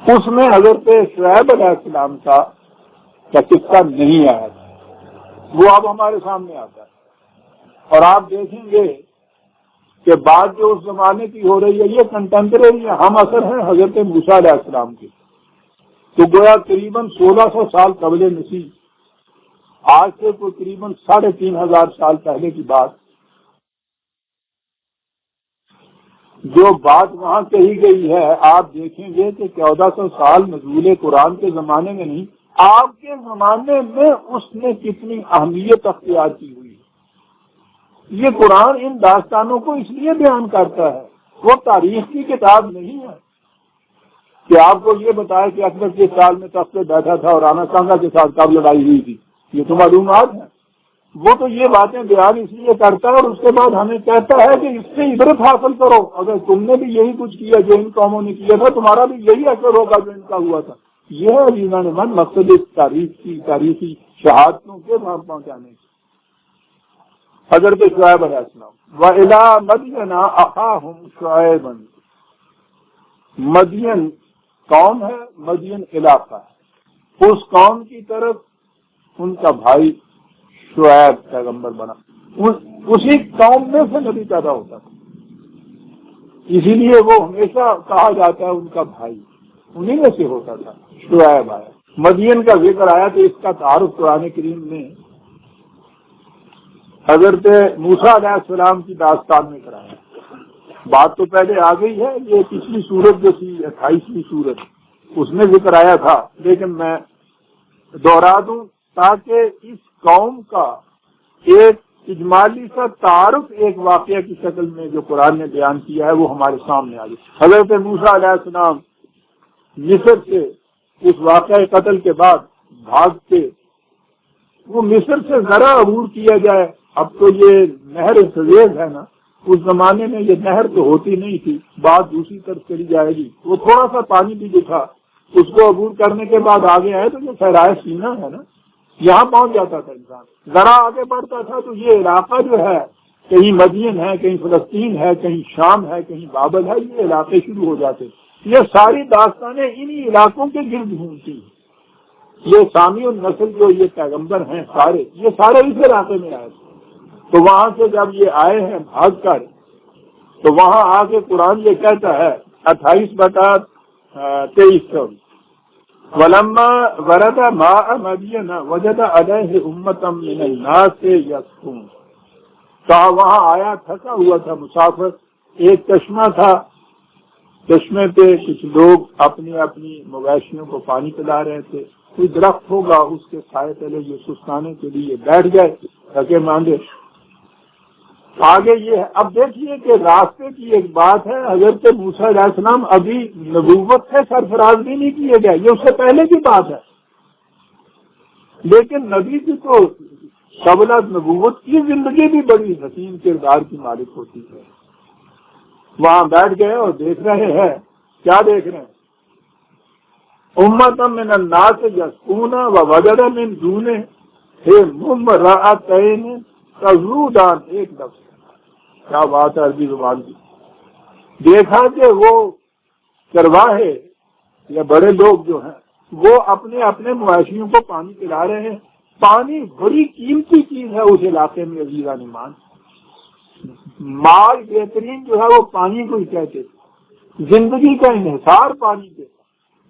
اس میں حضرت شعیب علیہ السلام کا قصہ نہیں آیا تھا، وہ اب ہمارے سامنے آتا ہے۔ اور آپ دیکھیں گے کہ بات جو اس زمانے کی ہو رہی ہے یہ کنٹمپریری ہے، ہم اثر ہیں حضرت موسیٰ علیہ السلام کے، تو گویا قریباً 1600 سال قبل مسیح، آج سے کوئی قریباً 3500 سال پہلے کی بات۔ جو بات وہاں کہی گئی ہے آپ دیکھیں گے کہ 1400 سال نزول قرآن کے زمانے میں نہیں، آپ کے زمانے میں اس نے کتنی اہمیت اختیار کی ہوئی ہے۔ یہ قرآن ان داستانوں کو اس لیے بیان کرتا ہے، وہ تاریخ کی کتاب نہیں ہے کہ آپ کو یہ بتائے کہ اکبر کس سال میں تخت پہ بیٹھا تھا اور رانا سانگا کے ساتھ کب لڑائی ہوئی تھی، یہ تو معلومات ہیں۔ وہ تو یہ باتیں بیان اس لیے کرتا ہے اور اس کے بعد ہمیں کہتا ہے کہ اس سے عبرت حاصل کرو، اگر تم نے بھی یہی کچھ کیا جو ان قوموں نے کیا تھا تمہارا بھی یہی اثر ہوگا جو ان کا ہوا تھا۔ یہ ہے عزیزان من مقصد اس تاریخی شہادتوں کے وہاں پہنچانے کی۔ حضرت شعیب علیہ السلام وَإِلَىٰ مَدْيَنَ أَخَاهُمْ شُعَيْبًا، مدین قوم ہے، مدین علاقہ ہے، اس قوم کی طرف ان کا بھائی شعیب پیغمبر بنا، اسی قوم میں سے نبی پیدا ہوتا تھا، اسی لیے وہ ہمیشہ کہا جاتا ہے ان کا بھائی، انہی میں سے ہوتا تھا۔ شعیب آیا، مدین کا ذکر آیا تو اس کا تعارف قرآن کریم میں حضرت موسیٰ علیہ السلام کی داستان میں کرایا۔ بات تو پہلے آ گئی ہے، یہ پچھلی سورت جو تھی 28ویں سورت اس میں ذکر آیا تھا، لیکن میں دوہرا دوں تاکہ اس قوم کا ایک اجمالی سا تعارف ایک واقعہ کی شکل میں جو قرآن نے بیان کیا ہے وہ ہمارے سامنے آ گئی۔ حضرت موسیٰ علیہ السلام مصر سے اس واقعہ قتل کے بعد بھاگتے، وہ مصر سے ذرا عبور کیا جائے، اب تو یہ نہر سویز ہے نا، اس زمانے میں یہ نہر تو ہوتی نہیں تھی، بات دوسری طرف چلی جائے گی، وہ تھوڑا سا پانی بھی جو تھا اس کو عبور کرنے کے بعد آگے آئے تو جو صحرائے سینا ہے نا، یہاں پہنچ جاتا تھا انسان، ذرا آگے بڑھتا تھا تو یہ علاقہ جو ہے کہیں مدین ہے، کہیں فلسطین ہے، کہیں شام ہے، کہیں بابل ہے، یہ علاقے شروع ہو جاتے۔ یہ ساری داستانیں انہی علاقوں کے گرد گھومتی ہیں۔ یہ سامی النسل جو یہ پیغمبر ہیں سارے، یہ سارے اس علاقے میں آئے تھے، تو وہاں سے جب یہ آئے ہیں بھاگ کر، تو وہاں آ کے قرآن یہ کہتا ہے 28/23 وَلَمَّا وَرَدَ مَاءَ مَدْيَنَ وَجَدَ عَلَيْهِ أُمَّةً مِّنَ النَّاسِ يَسْقُونَ، کہا وہاں آیا تھکا ہوا تھا مسافر، ایک چشمہ تھا، چشمے پہ کچھ لوگ اپنی اپنی مویشیوں کو پانی پلا رہے تھے، کوئی درخت ہوگا اس کے سائے تلے یہ سستانے کے لیے بیٹھ گئے تھکے ماندے۔ آگے یہ ہے، اب دیکھیے کہ راستے کی ایک بات ہے، حضرت موسیٰ علیہ السلام ابھی نبوت سے سرفراز بھی نہیں کیے گئے، یہ اس سے پہلے کی بات ہے، لیکن نبی کی تو قبل از نبوت کی زندگی بھی بڑی حسین کردار کی مالک ہوتی ہے۔ وہاں بیٹھ گئے اور دیکھ رہے ہیں، کیا دیکھ رہے ہیں؟ امۃ من الناس یسقون ووجد من دونہم امرأتین تذودان، ایک لفظ، کیا بات ہے عربی زبان کی۔ دیکھا کہ وہ چرواہے یا بڑے لوگ جو ہیں وہ اپنے اپنے مویشیوں کو پانی پلا رہے ہیں۔ پانی بڑی قیمتی چیز ہے اس علاقے میں عزیزان ایمان، مال بہترین جو ہے وہ پانی کو ہی کہتے تھے، زندگی کا انحصار پانی پہ،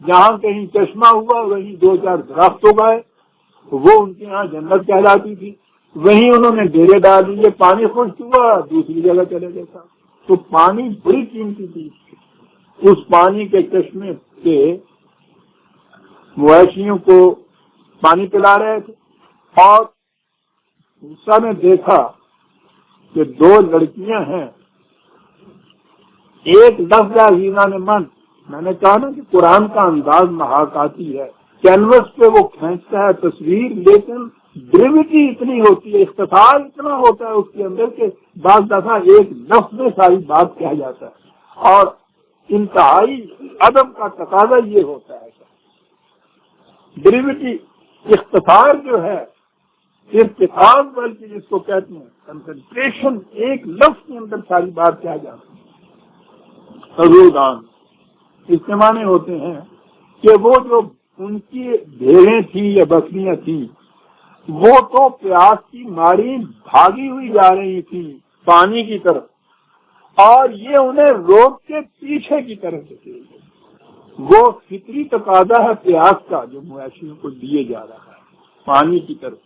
جہاں کہیں چشمہ ہوا وہیں 2-4 درخت ہو گئے، وہ ان کے یہاں جنت کہلاتی تھی، وہیں انہوں نے ڈیرے ڈال دیے، پانی خشک ہوا دوسری جگہ چلے گئے تھا۔ تو پانی بڑی قیمتی چیز تھی، اس پانی کے چشمے سے مویشیوں کو پانی پلا رہے تھے، اور موسیٰ نے دیکھا کہ 2 لڑکیاں ہیں، ایک لفظ عزیزان من، میں نے کہا نا کہ قرآن کا انداز محاکاتی ہے، کینوس پہ وہ کھینچتا ہے تصویر، لیکن بریوٹی اتنی ہوتی ہے، اختصار اتنا ہوتا ہے اس کے اندر کہ بعض دفعہ ایک لفظ میں ساری بات کہا جاتا ہے، اور انتہائی ادب کا تقاضا یہ ہوتا ہے کہ بریوٹی، اختصار جو ہے، ارتکاز بلکہ جس کو کہتے ہیں کنسنٹریشن، ایک لفظ کے اندر ساری بات کہا جاتا ہے۔ تذودان اس کے معنی ہوتے ہیں کہ وہ جو ان کی بھیڑیں تھیں یا بکریاں تھیں وہ تو پیاس کی ماری بھاگی ہوئی جا رہی تھیں پانی کی طرف، اور یہ انہیں روک کے پیچھے کی طرف چلے گئے۔ وہ فطری تقاضا ہے پیاس کا جو مویشیوں کو دیے جا رہا ہے پانی کی طرف۔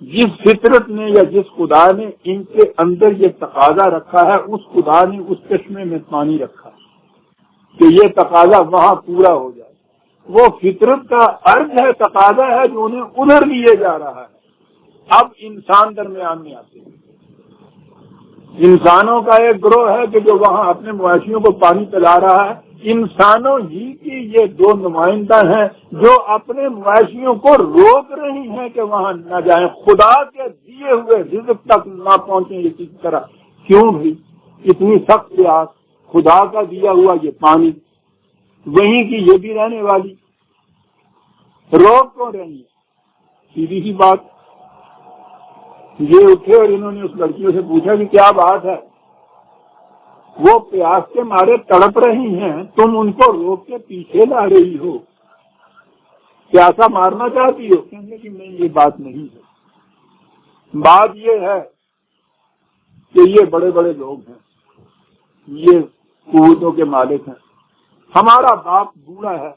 جس فطرت نے یا جس خدا نے ان کے اندر یہ تقاضا رکھا ہے اس خدا نے اس چشمے میں پانی رکھا کہ یہ تقاضا وہاں پورا ہو جائے۔ وہ فطرت کا عرض ہے، تقاضا ہے جو انہیں ادھر لیے جا رہا ہے۔ اب انسان درمیان میں آتے ہیں۔ انسانوں کا ایک گروہ ہے کہ جو وہاں اپنے مویشیوں کو پانی پلا رہا ہے۔ انسانوں ہی کی یہ دو نمائندہ ہیں جو اپنے مویشیوں کو روک رہی ہیں کہ وہاں نہ جائیں، خدا کے دیے ہوئے رزق تک نہ پہنچیں۔ اسی طرح کیوں بھی اتنی سخت پیاس، خدا کا دیا ہوا یہ پانی، وہیں کی یہ بھی رہنے والی، روک کون رہی ہے؟ سیدھی سی بات۔ یہ اٹھے اور انہوں نے اس لڑکیوں سے پوچھا کہ کیا بات ہے؟ وہ پیاس کے مارے تڑپ رہی ہیں، تم ان کو روک کے پیچھے لا رہی ہو، پیاسا مارنا چاہتی ہو؟ کہنے کہ نہیں، یہ بات نہیں ہے۔ بات یہ ہے کہ یہ بڑے بڑے لوگ ہیں، یہ قوتوں کے مالک ہیں، ہمارا باپ بوڑھا ہے،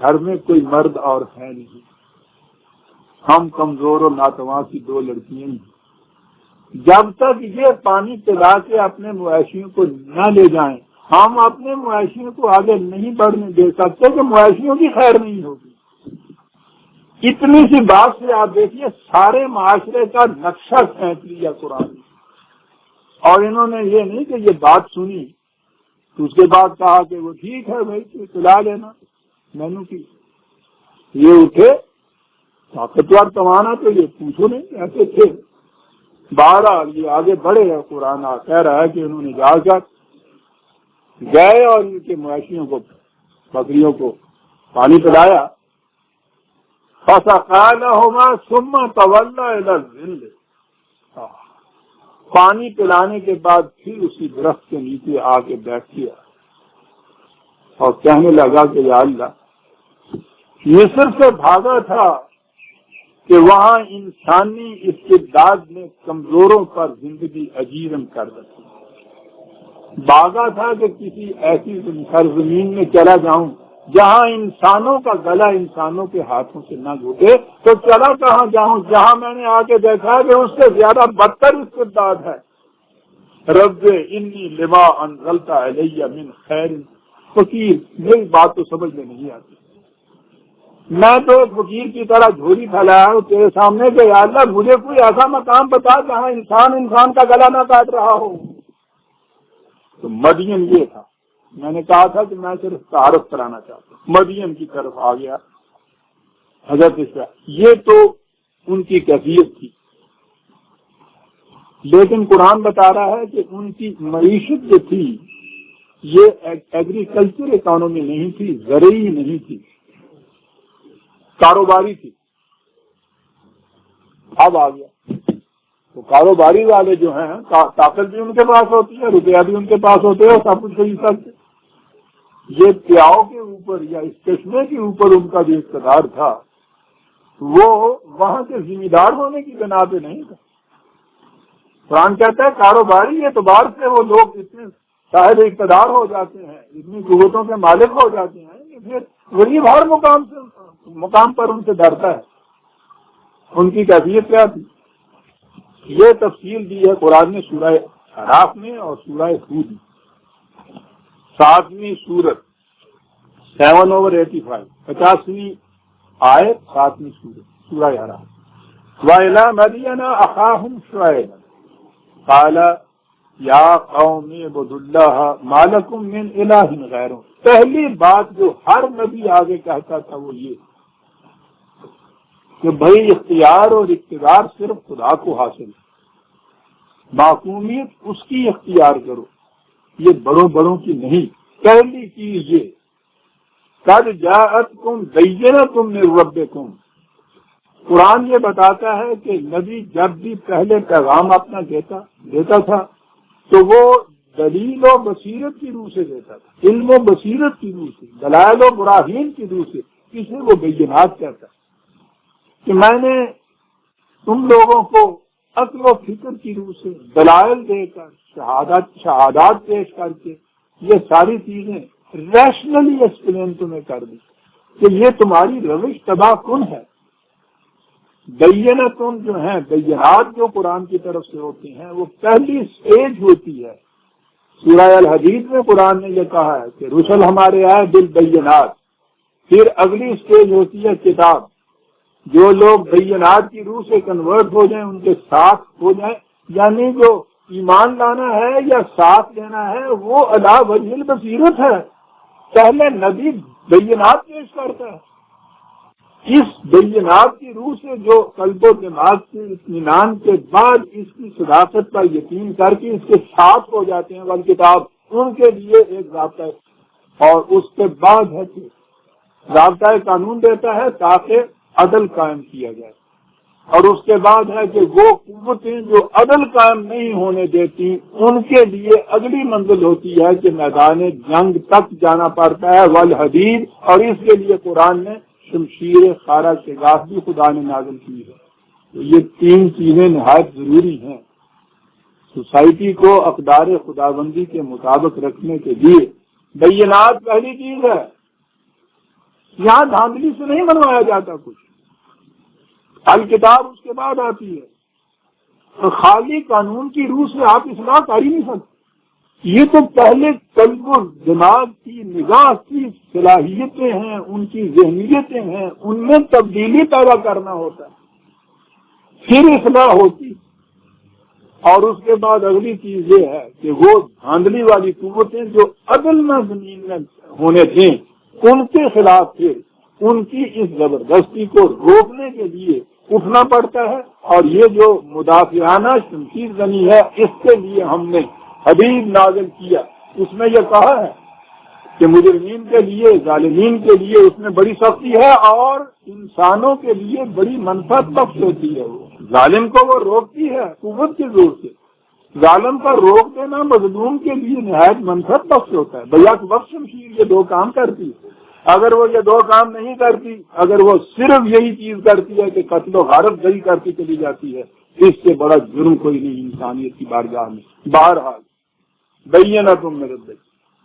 گھر میں کوئی مرد اور ہے نہیں، ہم کمزور اور ناتواں کی دو لڑکیاں ہیں۔ جب تک یہ پانی پلا کے اپنے مویشیوں کو نہ لے جائیں ہم اپنے مویشیوں کو آگے نہیں بڑھنے دے سکتے کہ مویشیوں کی خیر نہیں ہوگی۔ اتنی سی بات سے آپ دیکھیے سارے معاشرے کا نقشہ کھینچ لیا قرآن نے۔ اور انہوں نے یہ نہیں کہ یہ بات سنی تو اس کے بعد کہا کہ وہ ٹھیک ہے بھائی تو پلا لینا، میں نے کی۔ یہ اٹھے طاقتور توانا تو یہ پوچھو نہیں ایسے تھے۔ بہرحال یہ آگے بڑھے ہیں، قرآن کہہ رہا ہے کہ انہوں نے جا کر گئے اور ان کے مویشیوں کو، بکریوں کو پانی پلایا۔ فَسَقَانَهُمَا ثُمَّ تَوَلَّىٰ إِلَى الظِّلِّ، پانی پلانے کے بعد پھر اسی درخت کے نیچے آ کے بیٹھ گیا اور کہنے لگا کہ یا اللہ، مصر سے بھاگا تھا کہ وہاں انسانی استبداد نے کمزوروں پر زندگی اجیرن کر رکھی، بھاگا تھا کہ کسی ایسی سرزمین میں چلا جاؤں جہاں انسانوں کا گلا انسانوں کے ہاتھوں سے نہ گھٹے، تو چلا کہاں جاؤں جہاں میں نے آ کے دیکھا کہ اس سے زیادہ بدتر استبداد ہے۔ رب انی لما انزلت علی من خیر فقیر، میری بات تو سمجھ میں نہیں آتی، میں تو ایک فقیر کی طرح جھولی پھیلایا ہوں تیرے سامنے کہ یا اللہ مجھے کوئی ایسا مقام بتا جہاں انسان کا گلا نہ کاٹ رہا ہو۔ تو مدین یہ تھا، میں نے کہا تھا کہ میں صرف تعارف کرانا چاہتا ہوں، مدین کی طرف آ گیا حضرت اسرائیل۔ یہ تو ان کی کیفیت تھی، لیکن قرآن بتا رہا ہے کہ ان کی معیشت جو تھی یہ ایگریکلچر اکانومی نہیں تھی، زرعی نہیں تھی، کاروباری تھی۔ اب آ گیا تو کاروباری والے جو ہیں طاقت بھی ان کے پاس ہوتی ہے، روپیہ بھی ان کے پاس ہوتے ہیں، سب کچھ خرید سکتے۔ یہ پیاؤ کے اوپر یا اس چشمے کے اوپر ان کا جو اقتدار تھا وہ وہاں کے ذمہ دار ہونے کی بنا پہ نہیں تھا۔ قرآن کہتا ہے کاروباری اعتبار سے وہ لوگ اتنے صاحب اقتدار ہو جاتے ہیں، اتنی قوتوں کے مالک ہو جاتے ہیں کہ پھر غریب ہر مقام پر ان سے ڈرتا ہے۔ ان کی کیفیت کیا تھی؟ یہ تفصیل دی ہے قرآن نے سورہ اعراف میں اور سورہ ہود میں، 7ویں سورت 7/85، 50ویں آیت 7ویں سورت سورہ اعراف۔ وَإِلَىٰ مَدْيَنَ أَخَاهُمْ شُعَيْبًا قَالَ یا قوم اعبدوا اللہ ما لکم من الہ غیرہ۔ پہلی بات جو ہر نبی آگے کہتا تھا وہ یہ کہ بھائی اختیار اور اقتدار صرف خدا کو حاصل ہے، معصومیت اس کی اختیار کرو، یہ بڑوں بڑوں کی نہیں۔ پہلی چیز یہ قد جاءتکم بینۃ من ربکم، قرآن یہ بتاتا ہے کہ نبی جب بھی پہلے پیغام اپنا دیتا تھا تو وہ دلیل و بصیرت کی روح سے دیتا تھا، علم و بصیرت کی روح سے، دلائل و براہین کی روح سے، اسے وہ بینات کہتا ہے کہ میں نے تم لوگوں کو عقل و فکر کی روح سے دلائل دے کر شہادات پیش کر کے یہ ساری چیزیں ریشنلی ایکسپلین تمہیں کر دی کہ یہ تمہاری روش تباہ کن ہے۔ بینتون جو ہیں، بینات جو قرآن کی طرف سے ہوتے ہیں، وہ پہلی سٹیج ہوتی ہے۔ سورہ الحدید میں قرآن نے یہ کہا ہے کہ رسل ہمارے آئے بالبینات، پھر اگلی سٹیج ہوتی ہے کتاب۔ جو لوگ بینات کی روح سے کنورٹ ہو جائیں، ان کے ساتھ ہو جائیں، یعنی جو ایمان لانا ہے یا ساتھ لینا ہے وہ علی وجہ البصیرت ہے۔ پہلے نبی بینات پیش کرتا ہے، اس بینات کی روح سے جو قلب و دماغ کے اطمینان کے بعد اس کی صداقت پر یقین کر کے اس کے ساتھ ہو جاتے ہیں والکتاب، ان کے لیے ایک ضابطہ ہے، اور اس کے بعد ہے کہ ضابطہ قانون دیتا ہے تاکہ عدل قائم کیا جائے، اور اس کے بعد ہے کہ وہ قوتیں جو عدل قائم نہیں ہونے دیتی ان کے لیے اگلی منزل ہوتی ہے کہ میدان جنگ تک جانا پڑتا ہے والحدید، اور اس کے لیے قرآن نے شمشیر خارا کے گاہ بھی خدا نے نازل کی ہے۔ تو یہ تین چیزیں نہایت ضروری ہیں سوسائٹی کو اقدار خداوندی کے مطابق رکھنے کے لیے۔ بینات پہلی چیز ہے، یہاں دھاندلی سے نہیں بنوایا جاتا کچھ، الکتاب اس کے بعد آتی ہے، تو خالی قانون کی روح سے آپ اصلاح کر ہی نہیں سکتے۔ یہ تو پہلے قلب و دماغ کی نگاہ کی صلاحیتیں ہیں، ان کی ذہنیتیں ہیں، ان میں تبدیلی پیدا کرنا ہوتا ہے، پھر اصلاح ہوتی۔ اور اس کے بعد اگلی چیز یہ ہے کہ وہ دھاندلی والی قوتیں جو عدل میں زمین میں ہونے تھیں ان کے خلاف تھے، ان کی اس زبردستی کو روکنے کے لیے اٹھنا پڑتا ہے۔ اور یہ جو مدافعانہ شمشیر زنی ہے، اس کے لیے ہم نے حدید نازل کیا۔ اس میں یہ کہا ہے کہ مجرمین کے لیے، ظالمین کے لیے اس میں بڑی سختی ہے، اور انسانوں کے لیے بڑی منفعت بخش ہوتی ہے۔ وہ ظالم کو وہ روکتی ہے قوت کے زور سے، ظالم پر روک دینا مظلوم کے لیے نہایت منفعت بخش ہوتا ہے۔ بیک وقت شمشیر یہ دو کام کرتی ہے۔ اگر وہ یہ دو کام نہیں کرتی، اگر وہ صرف یہی چیز کرتی ہے کہ قتل و غارت گری کرتی چلی جاتی ہے، اس سے بڑا جرم کوئی نہیں انسانیت کی بارگاہ میں۔ بہرحال بینۃ من ربک،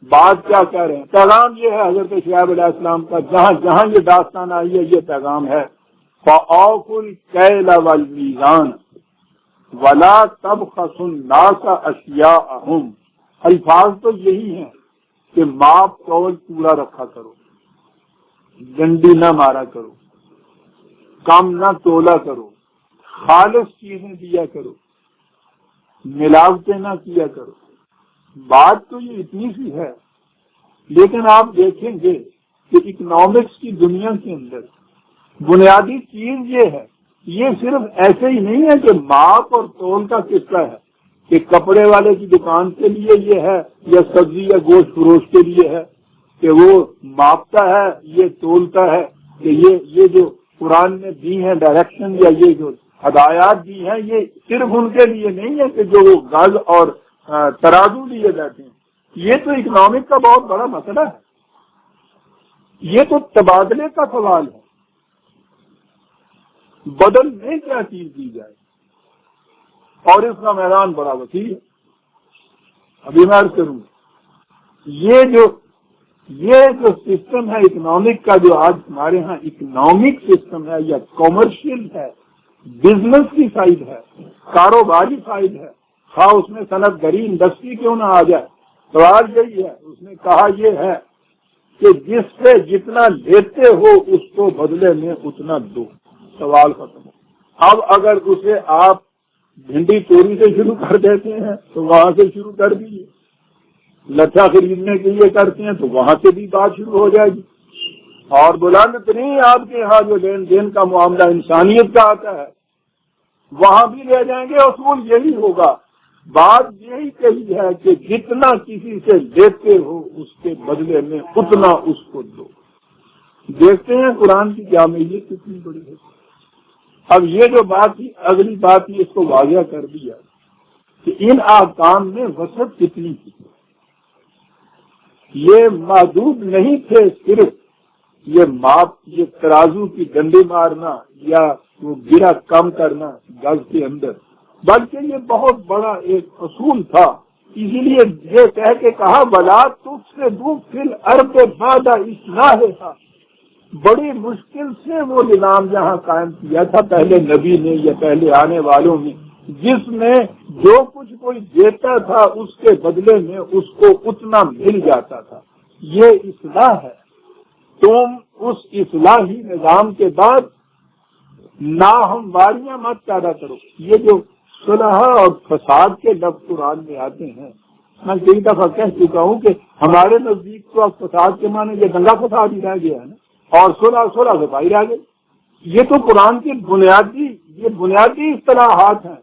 بات کیا کہہ رہے ہیں؟ پیغام یہ ہے حضرت شعیب علیہ السلام کا، جہاں جہاں یہ داستان آئی ہے یہ پیغام ہے، فَأَوْفُوا الْكَيْلَ وَالْمِيزَانَ وَلَا تَبْخَسُوا النَّاسَ أَشْيَاءَهُمْ۔ الفاظ تو یہی ہیں کہ ماپ تول پورا رکھا کرو، ڈنڈی نہ مارا کرو، کم نہ تولا کرو، خالص چیزیں دیا کرو، ملاوٹیں نہ کیا کرو۔ بات تو یہ اتنی سی ہے، لیکن آپ دیکھیں گے کہ اکنامکس کی دنیا کے اندر بنیادی چیز یہ ہے، یہ صرف ایسے ہی نہیں ہے کہ ماپ اور تول کا قصہ ہے کہ کپڑے والے کی دکان کے لیے یہ ہے یا سبزی یا گوشت فروش کے لیے ہے کہ وہ ماپتا ہے، یہ تولتا ہے، کہ یہ جو قرآن نے دی ہیں ڈائریکشن یا یہ جو ہدایات دی ہیں یہ صرف ان کے لیے نہیں ہے کہ جو وہ گز اور ترازو لیے جاتے ہیں۔ یہ تو اکنامک کا بہت بڑا مسئلہ ہے، یہ تو تبادلے کا سوال ہے، بدل میں کیا چیز دی جائے، اور اس کا میدان بڑا وسیع ہے۔ ابھی میں عرض کروں، یہ جو سسٹم ہے اکنامک کا، جو آج ہمارے ہاں اکنامک سسٹم ہے یا کامرشل ہے، بزنس کی سائڈ ہے، کاروباری سائڈ ہے، خواہ اس میں صنعت گری انڈسٹری کیوں نہ آ جائے، سوال یہی ہے۔ اس نے کہا یہ ہے کہ جس سے جتنا لیتے ہو اس کو بدلے میں اتنا دو، سوال ختم۔ اب اگر اسے آپ بھنڈی چوری سے شروع کر دیتے ہیں تو وہاں سے شروع کر دیجیے، لٹھا خریدنے کے لیے کرتے ہیں تو وہاں سے بھی بات شروع ہو جائے گی، اور بلند ترین آپ کے یہاں جو لین دین کا معاملہ انسانیت کا آتا ہے وہاں بھی لے جائیں گے، اصول یہی ہوگا، بات یہی کہی ہے کہ جتنا کسی سے لیتے ہو اس کے بدلے میں اتنا اس کو دو۔ دیکھتے ہیں قرآن کی جامعیت کتنی بڑی ہے۔ اب یہ جو بات تھی، اگلی بات نے اس کو واضح کر دیا کہ ان احکام میں وسعت کتنی تھی. یہ محدود نہیں تھے صرف یہ ترازو کی ڈنڈی مارنا یا وہ گرا کم کرنا گز کے اندر، بلکہ یہ بہت بڑا ایک اصول تھا. اسی لیے یہ کہہ کے کہا بلا تفسدوا فی الارض بعد اصلاحھا، بڑی مشکل سے وہ نظام یہاں قائم کیا تھا پہلے نبی نے یا پہلے آنے والوں نے، جس میں جو کچھ کوئی دیتا تھا اس کے بدلے میں اس کو اتنا مل جاتا تھا. یہ اصلاح ہے. تم اس اصلاحی نظام کے بعد ناہمواریاں مت پیدا کرو. یہ جو صلح اور فساد کے لفظ قرآن میں آتے ہیں، میں کئی دفعہ کہہ چکا ہوں کہ ہمارے نزدیک تو اب فساد کے معنی یہ دنگا فساد ہی رہ گیا ہے نا، اور صلح صفائی رہ گئی. یہ تو قرآن کی بنیادی اصطلاحات ہیں،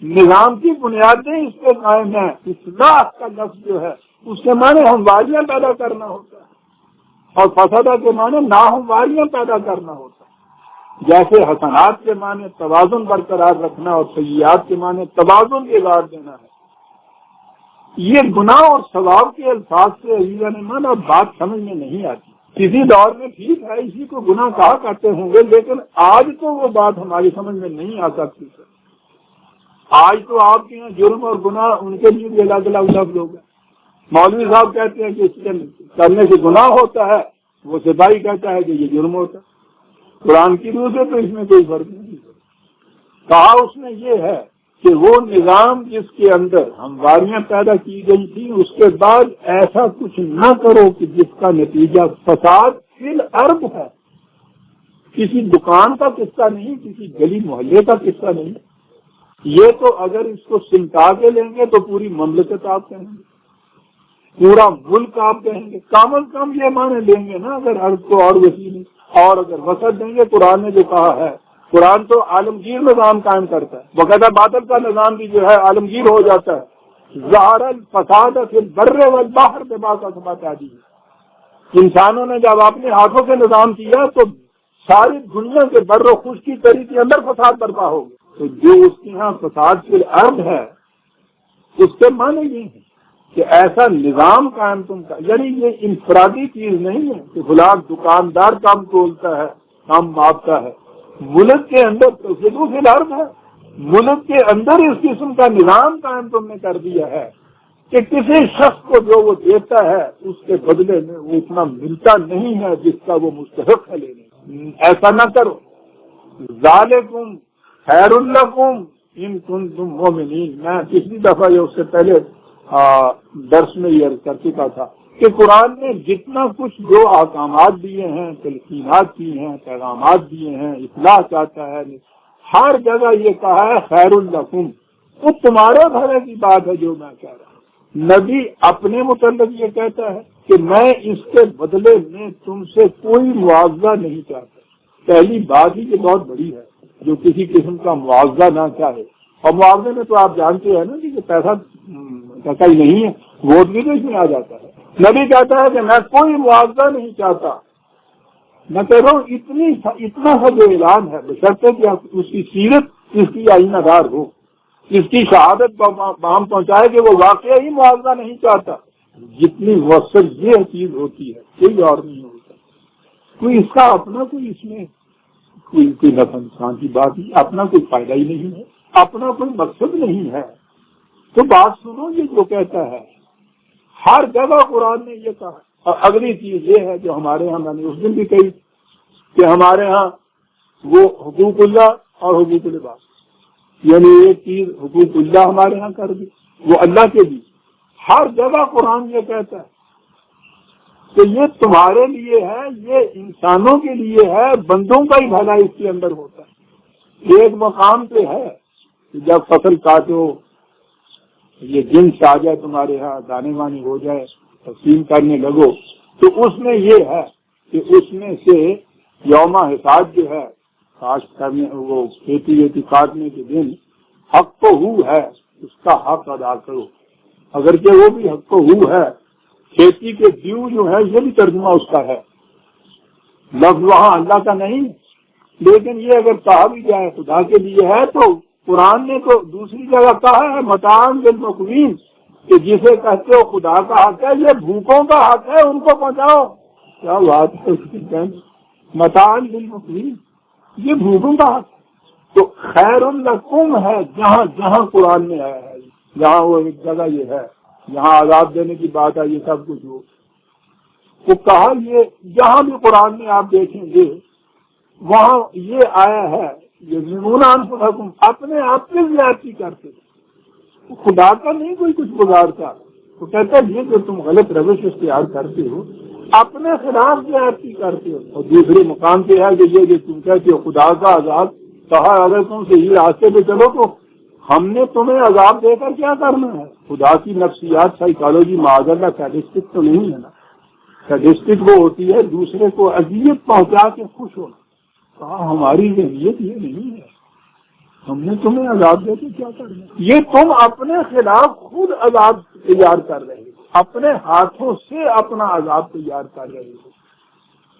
نظام کی بنیادیں اس پہ قائم ہیں. اصلاح کا لفظ جو ہے اس کے معنی ہمواریاں پیدا کرنا ہوتا ہے، اور فسادہ کے معنی ناہمواریاں پیدا کرنا ہوتا ہے. جیسے حسنات کے معنی توازن برقرار رکھنا اور سیئات کے معنی توازن بگاڑ دینا ہے. یہ گناہ اور ثواب کے الفاظ سے عزیزان ایمان اور بات سمجھ میں نہیں آتی. کسی دور میں ٹھیک ہے اسی کو گناہ کہا کرتے ہوں گے، لیکن آج تو وہ بات ہماری سمجھ میں نہیں آ سکتی. آج تو آپ کے یہاں جرم اور گناہ ان کے لیے بھی الگ الگ لفظ ہو گئے. مولوی صاحب کہتے ہیں کہ اس کے کرنے سے گناہ ہوتا ہے، وہ سپاہی کہتا ہے کہ یہ جرم ہوتا ہے. قرآن کی روح سے تو اس میں کوئی فرق نہیں. کہا اس نے یہ ہے کہ وہ نظام جس کے اندر ہمواریاں پیدا کی گئی تھی، اس کے بعد ایسا کچھ نہ کرو کہ جس کا نتیجہ فساد فی الارض ہے. کسی دکان کا قصہ نہیں، کسی گلی محلے کا قصہ نہیں. یہ تو اگر اس کو سمٹا کے لیں گے تو پوری مملکت آپ کہیں گے، پورا ملک آپ کہیں گے. کم از کم یہ معنی لیں گے نا اگر ارض کو اور وسیع نہیں. اور اگر وسعت دیں گے، قرآن نے جو کہا ہے، قرآن تو عالمگیر نظام قائم کرتا ہے. باقاعدہ باطل کا نظام بھی جو ہے عالمگیر ہو جاتا ہے. ظہر الفساد فی البر والبحر بما کسبت ایدیہم. انسانوں نے جب اپنے ہاتھوں سے نظام کیا تو ساری دنیا کے بر و خشکی کری کے اندر فساد برپا ہو گیا. تو جو اس کے یہاں فساد فی الارض ہے اس کے معنی یہ ہے کہ ایسا نظام قائم تم کا، یعنی یہ انفرادی چیز نہیں ہے کہ فلاں دکاندار کام تولتا ہے، کام ماپتا ہے. ملک کے اندر تو فی الارض ہے. ملک کے اندر اس قسم کا نظام قائم تم نے کر دیا ہے کہ کسی شخص کو جو وہ دیتا ہے اس کے بدلے میں وہ اتنا ملتا نہیں ہے جس کا وہ مستحق ہے لینے. ایسا نہ کرو. ذالکم خیر لکم ان کنتم مؤمنین. میں پچھلی دفعہ یہ اس سے پہلے درس میں یہ کر چکا تھا کہ قرآن نے جتنا کچھ جو احکامات دیے ہیں، تلقینات دی ہیں، پیغامات دیے ہیں، اصلاح چاہتا ہے، ہر جگہ یہ کہا ہے خیر لکم. تو تمہارے بھلے کی بات ہے جو میں کہہ رہا ہوں. نبی اپنے متعلق یہ کہتا ہے کہ میں اس کے بدلے میں تم سے کوئی معاوضہ نہیں چاہتا. پہلی بات ہی یہ بہت بڑی ہے جو کسی قسم کا معاوضہ نہ چاہے. اور معاوضے میں تو آپ جانتے ہیں نا کہ پیسہ ہی نہیں ہے، ووٹ بھی تو اس میں آ جاتا ہے. نبی کہتا ہے کہ میں کوئی معاوضہ نہیں چاہتا. میں کہہ رہا ہوں اتنا سا جو اعلان ہے بشرطے کہ اس کی سیرت اس کی آئینہ دار ہو، اس کی شہادت بام پہنچائے کہ وہ واقعی معاوضہ نہیں چاہتا. جتنی وسعت یہ چیز ہوتی ہے کوئی اور نہیں ہوتا. کوئی اس کا اپنا کوئی اس میں کوئی نفع نقصان کی بات نہیں، اپنا کوئی فائدہ ہی نہیں ہے، اپنا کوئی مقصد نہیں ہے. تو بات سنو یہ جو کہتا ہے ہر جگہ قرآن نے یہ کہا. اور اگلی چیز یہ ہے جو ہمارے ہاں میں نے اس دن بھی کہی کہ ہمارے ہاں وہ حقوق اللہ اور حقوق العباد، یعنی ایک چیز حقوق اللہ ہمارے ہاں کر دی وہ اللہ کے بھی. ہر جگہ قرآن یہ کہتا ہے کہ یہ تمہارے لیے ہے، یہ انسانوں کے لیے ہے، بندوں کا ہی بھلا اس کے اندر ہوتا ہے. ایک مقام پہ ہے کہ جب فصل کاٹو یہ جنس آ جائے تمہارے ہاں، دانے وانی ہو جائے، تقسیم کرنے لگو، تو اس میں یہ ہے کہ اس میں سے یوم حساب جو ہے کاشت کرنے وہ کھیتی ویتی کاٹنے کے دن حق تو ہو ہے اس کا حق ادا کرو. اگرچہ وہ بھی حق تو ہو ہے، کھیتی کے دیو جو ہے یہ بھی ترجمہ اس کا ہے، لفظ وہاں اللہ کا نہیں. لیکن یہ اگر کہا بھی جائے خدا کے لیے ہے تو قرآن نے تو دوسری جگہ کہا ہے متاعًا للمقوین، کہ جسے کہتے ہو خدا کا حق ہے، یہ بھوکوں کا حق ہے، ان کو پہنچاؤ. کیا بات ہے اس کی کہنے، متاعًا للمقوین، یہ بھوکوں کا حق. تو خیر لکم ہے جہاں جہاں قرآن میں آیا ہے، جہاں وہ ایک جگہ یہ ہے جہاں عذاب دینے کی بات ہے، یہ سب کچھ ہو تو کہا یہ جہاں بھی قرآن میں آپ دیکھیں گے وہاں یہ آیا ہے، یہ ضمون انفسکم، اپنے آپ سے زیادتی کرتے، خدا کا نہیں کوئی کچھ گزارتا. تو کہتا ہے یہ جو تم غلط روش اختیار کرتے ہو اپنے خلاف زیادتی کرتے ہو. اور دوسرے مقام پہ ہے کہ یہ جو تم کہتے ہو خدا کا عذاب، کہا اگر تم صحیح راستے پہ چلو تو ہم نے تمہیں عذاب دے کر کیا کرنا ہے. خدا کی نفسیات سائیکالوجی معاذاللہ سیڈسٹک تو نہیں ہے نا. سیڈسٹک وہ ہوتی ہے دوسرے کو اذیت پہنچا کے خوش ہونا. کہا ہماری ذہنیت یہ نہیں ہے، ہم نے تمہیں عذاب دے کے کیا کرنا. یہ تم اپنے خلاف خود عذاب تیار کر رہے ہو، اپنے ہاتھوں سے اپنا عذاب تیار کر رہے ہو.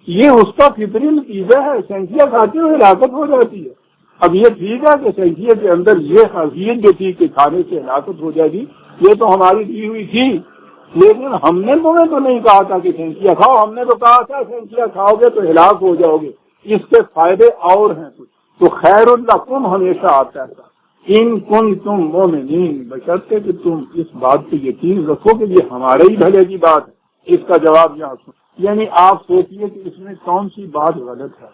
یہ اس کا فطری نتیجہ ہے. سینکیا کھاتے ہوئے ہلاکت ہو جاتی ہے. اب یہ ٹھیک ہے کہ سینکیا کے اندر یہ خاصیت جو تھی کہ کھانے سے ہلاکت ہو جائے گی، یہ تو ہماری دی ہوئی تھی، لیکن ہم نے تمہیں تو نہیں کہا تھا کہ سینکیا کھاؤ. ہم نے تو کہا تھا سینکیا کھاؤ گے تو ہلاک ہو جاؤ گے، اس کے فائدے اور ہیں کچھ. تو خیر لکم ہمیشہ آتا ہے ان کنتم مومنین، بشرطے کہ تم اس بات پہ یقین رکھو کہ یہ ہمارے ہی بھلے کی بات ہے. اس کا جواب یہاں سن، یعنی آپ سوچئے کہ اس میں کون سی بات غلط ہے.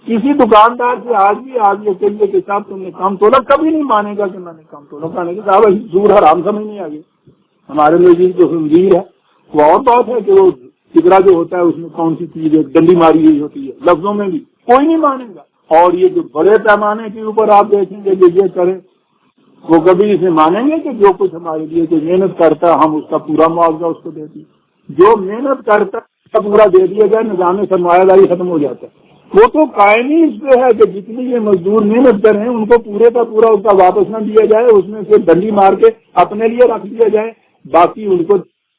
کسی دکاندار سے آج بھی آگے چلیے کہ صاحب تم نے کم تولا، کبھی نہیں مانے گا کہ میں نے کم تولا کھانے کے. صاحب زور حرام سمجھ نہیں آگے ہمارے لیے جو خنزیر ہے وہ اور بات ہے کہ وہ ٹکڑا جو ہوتا ہے اس میں کون سی چیز ہے ڈنڈی ماری ہوئی ہوتی ہے، لفظوں میں بھی کوئی نہیں مانے گا. اور یہ جو بڑے پیمانے کے اوپر آپ دیکھیں گے کہ یہ کریں، وہ کبھی اسے مانیں گے کہ جو کچھ ہمارے لیے جو محنت کرتا ہے ہم اس کا پورا معاوضہ اس کو دیتے. جو محنت کرتا ہے پورا دے دیا جائے، نظام سرمایہ داری ختم ہو جاتا ہے. وہ تو قائم ہی اس پہ ہے کہ جتنی یہ مزدور محنت کر رہے ہیں ان کو پورے کا پورا اس کا واپس نہ دیا جائے، اس میں سے ڈنڈی مار کے اپنے لیے رکھ دیا جائے، باقی ان کو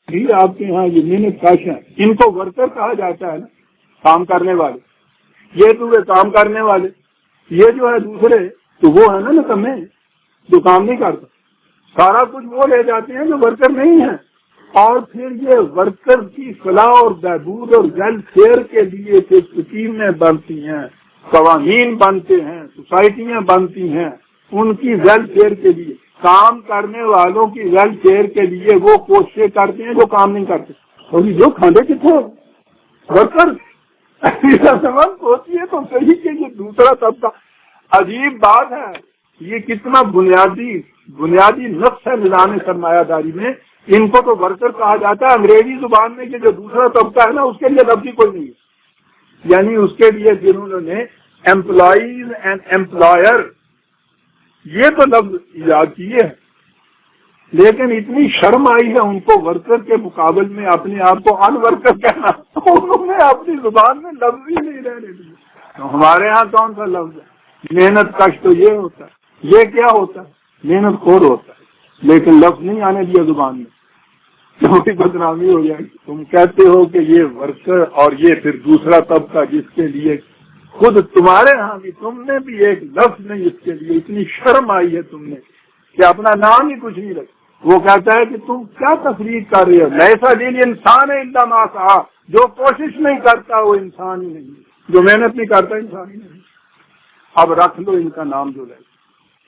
بھی. آپ کے ہاں یہ محنت کش ہیں، ان کو ورکر کہا جاتا ہے نا، کام کرنے والے. یہ تو وہ کام کرنے والے، یہ جو ہے دوسرے تو وہ ہے نا نکمے جو کام نہیں کرتا. سارا کچھ وہ لے جاتے ہیں جو ورکر نہیں ہے. اور پھر یہ ورکر کی فلاح اور بہبود اور ویلفیئر کے لیے پھر اسکیمیں بنتی ہیں، قوانین بنتے ہیں، سوسائٹیاں بنتی ہیں ان کی ویلفیئر کے لیے. کام کرنے والوں کی ویلفیئر کے لیے وہ کوششیں کرتے ہیں جو کام نہیں کرتے. اور جو کھانے کتنے ورکر سمجھ ہوتی ہے تو صحیح کہ یہ دوسرا طبقہ. عجیب بات ہے، یہ کتنا بنیادی نقص ہے نظام سرمایہ داری میں. ان کو تو ورکر کہا جاتا ہے انگریزی زبان میں، کہ جو دوسرا طبقہ ہے نا اس کے لیے لفظ ہی کوئی نہیں ہے. یعنی اس کے لیے جنہوں نے امپلائیز اینڈ امپلائر یہ تو لفظ ایجاد کیے ہیں، لیکن اتنی شرم آئی ہے ان کو ورکر کے مقابل میں اپنے آپ کو ان ورکر کہنا. انہوں نے اپنی زبان میں لفظ ہی نہیں رہنے دیے. تو ہمارے ہاں کون سا لفظ ہے؟ محنت کش تو یہ ہوتا ہے. یہ کیا ہوتا ہے؟ محنت خور ہوتا ہے، لیکن لفظ نہیں آنے دیا زبان میں، کیونکہ بدنامی ہو جائے گی. تم کہتے ہو کہ یہ ورکر اور یہ پھر دوسرا طبقہ جس کے لیے خود تمہارے ہاں بھی تم نے بھی ایک لفظ نہیں اس کے لیے. اتنی شرم آئی ہے تم نے کہ اپنا نام ہی کچھ نہیں رکھا. وہ کہتا ہے کہ تم کیا تفریح کر رہے ہو. ایسا دل انسان ہے الا ما سعی، جو کوشش نہیں کرتا وہ انسان ہی نہیں، جو محنت نہیں کرتا انسان ہی نہیں. اب رکھ لو ان کا نام جو رہے،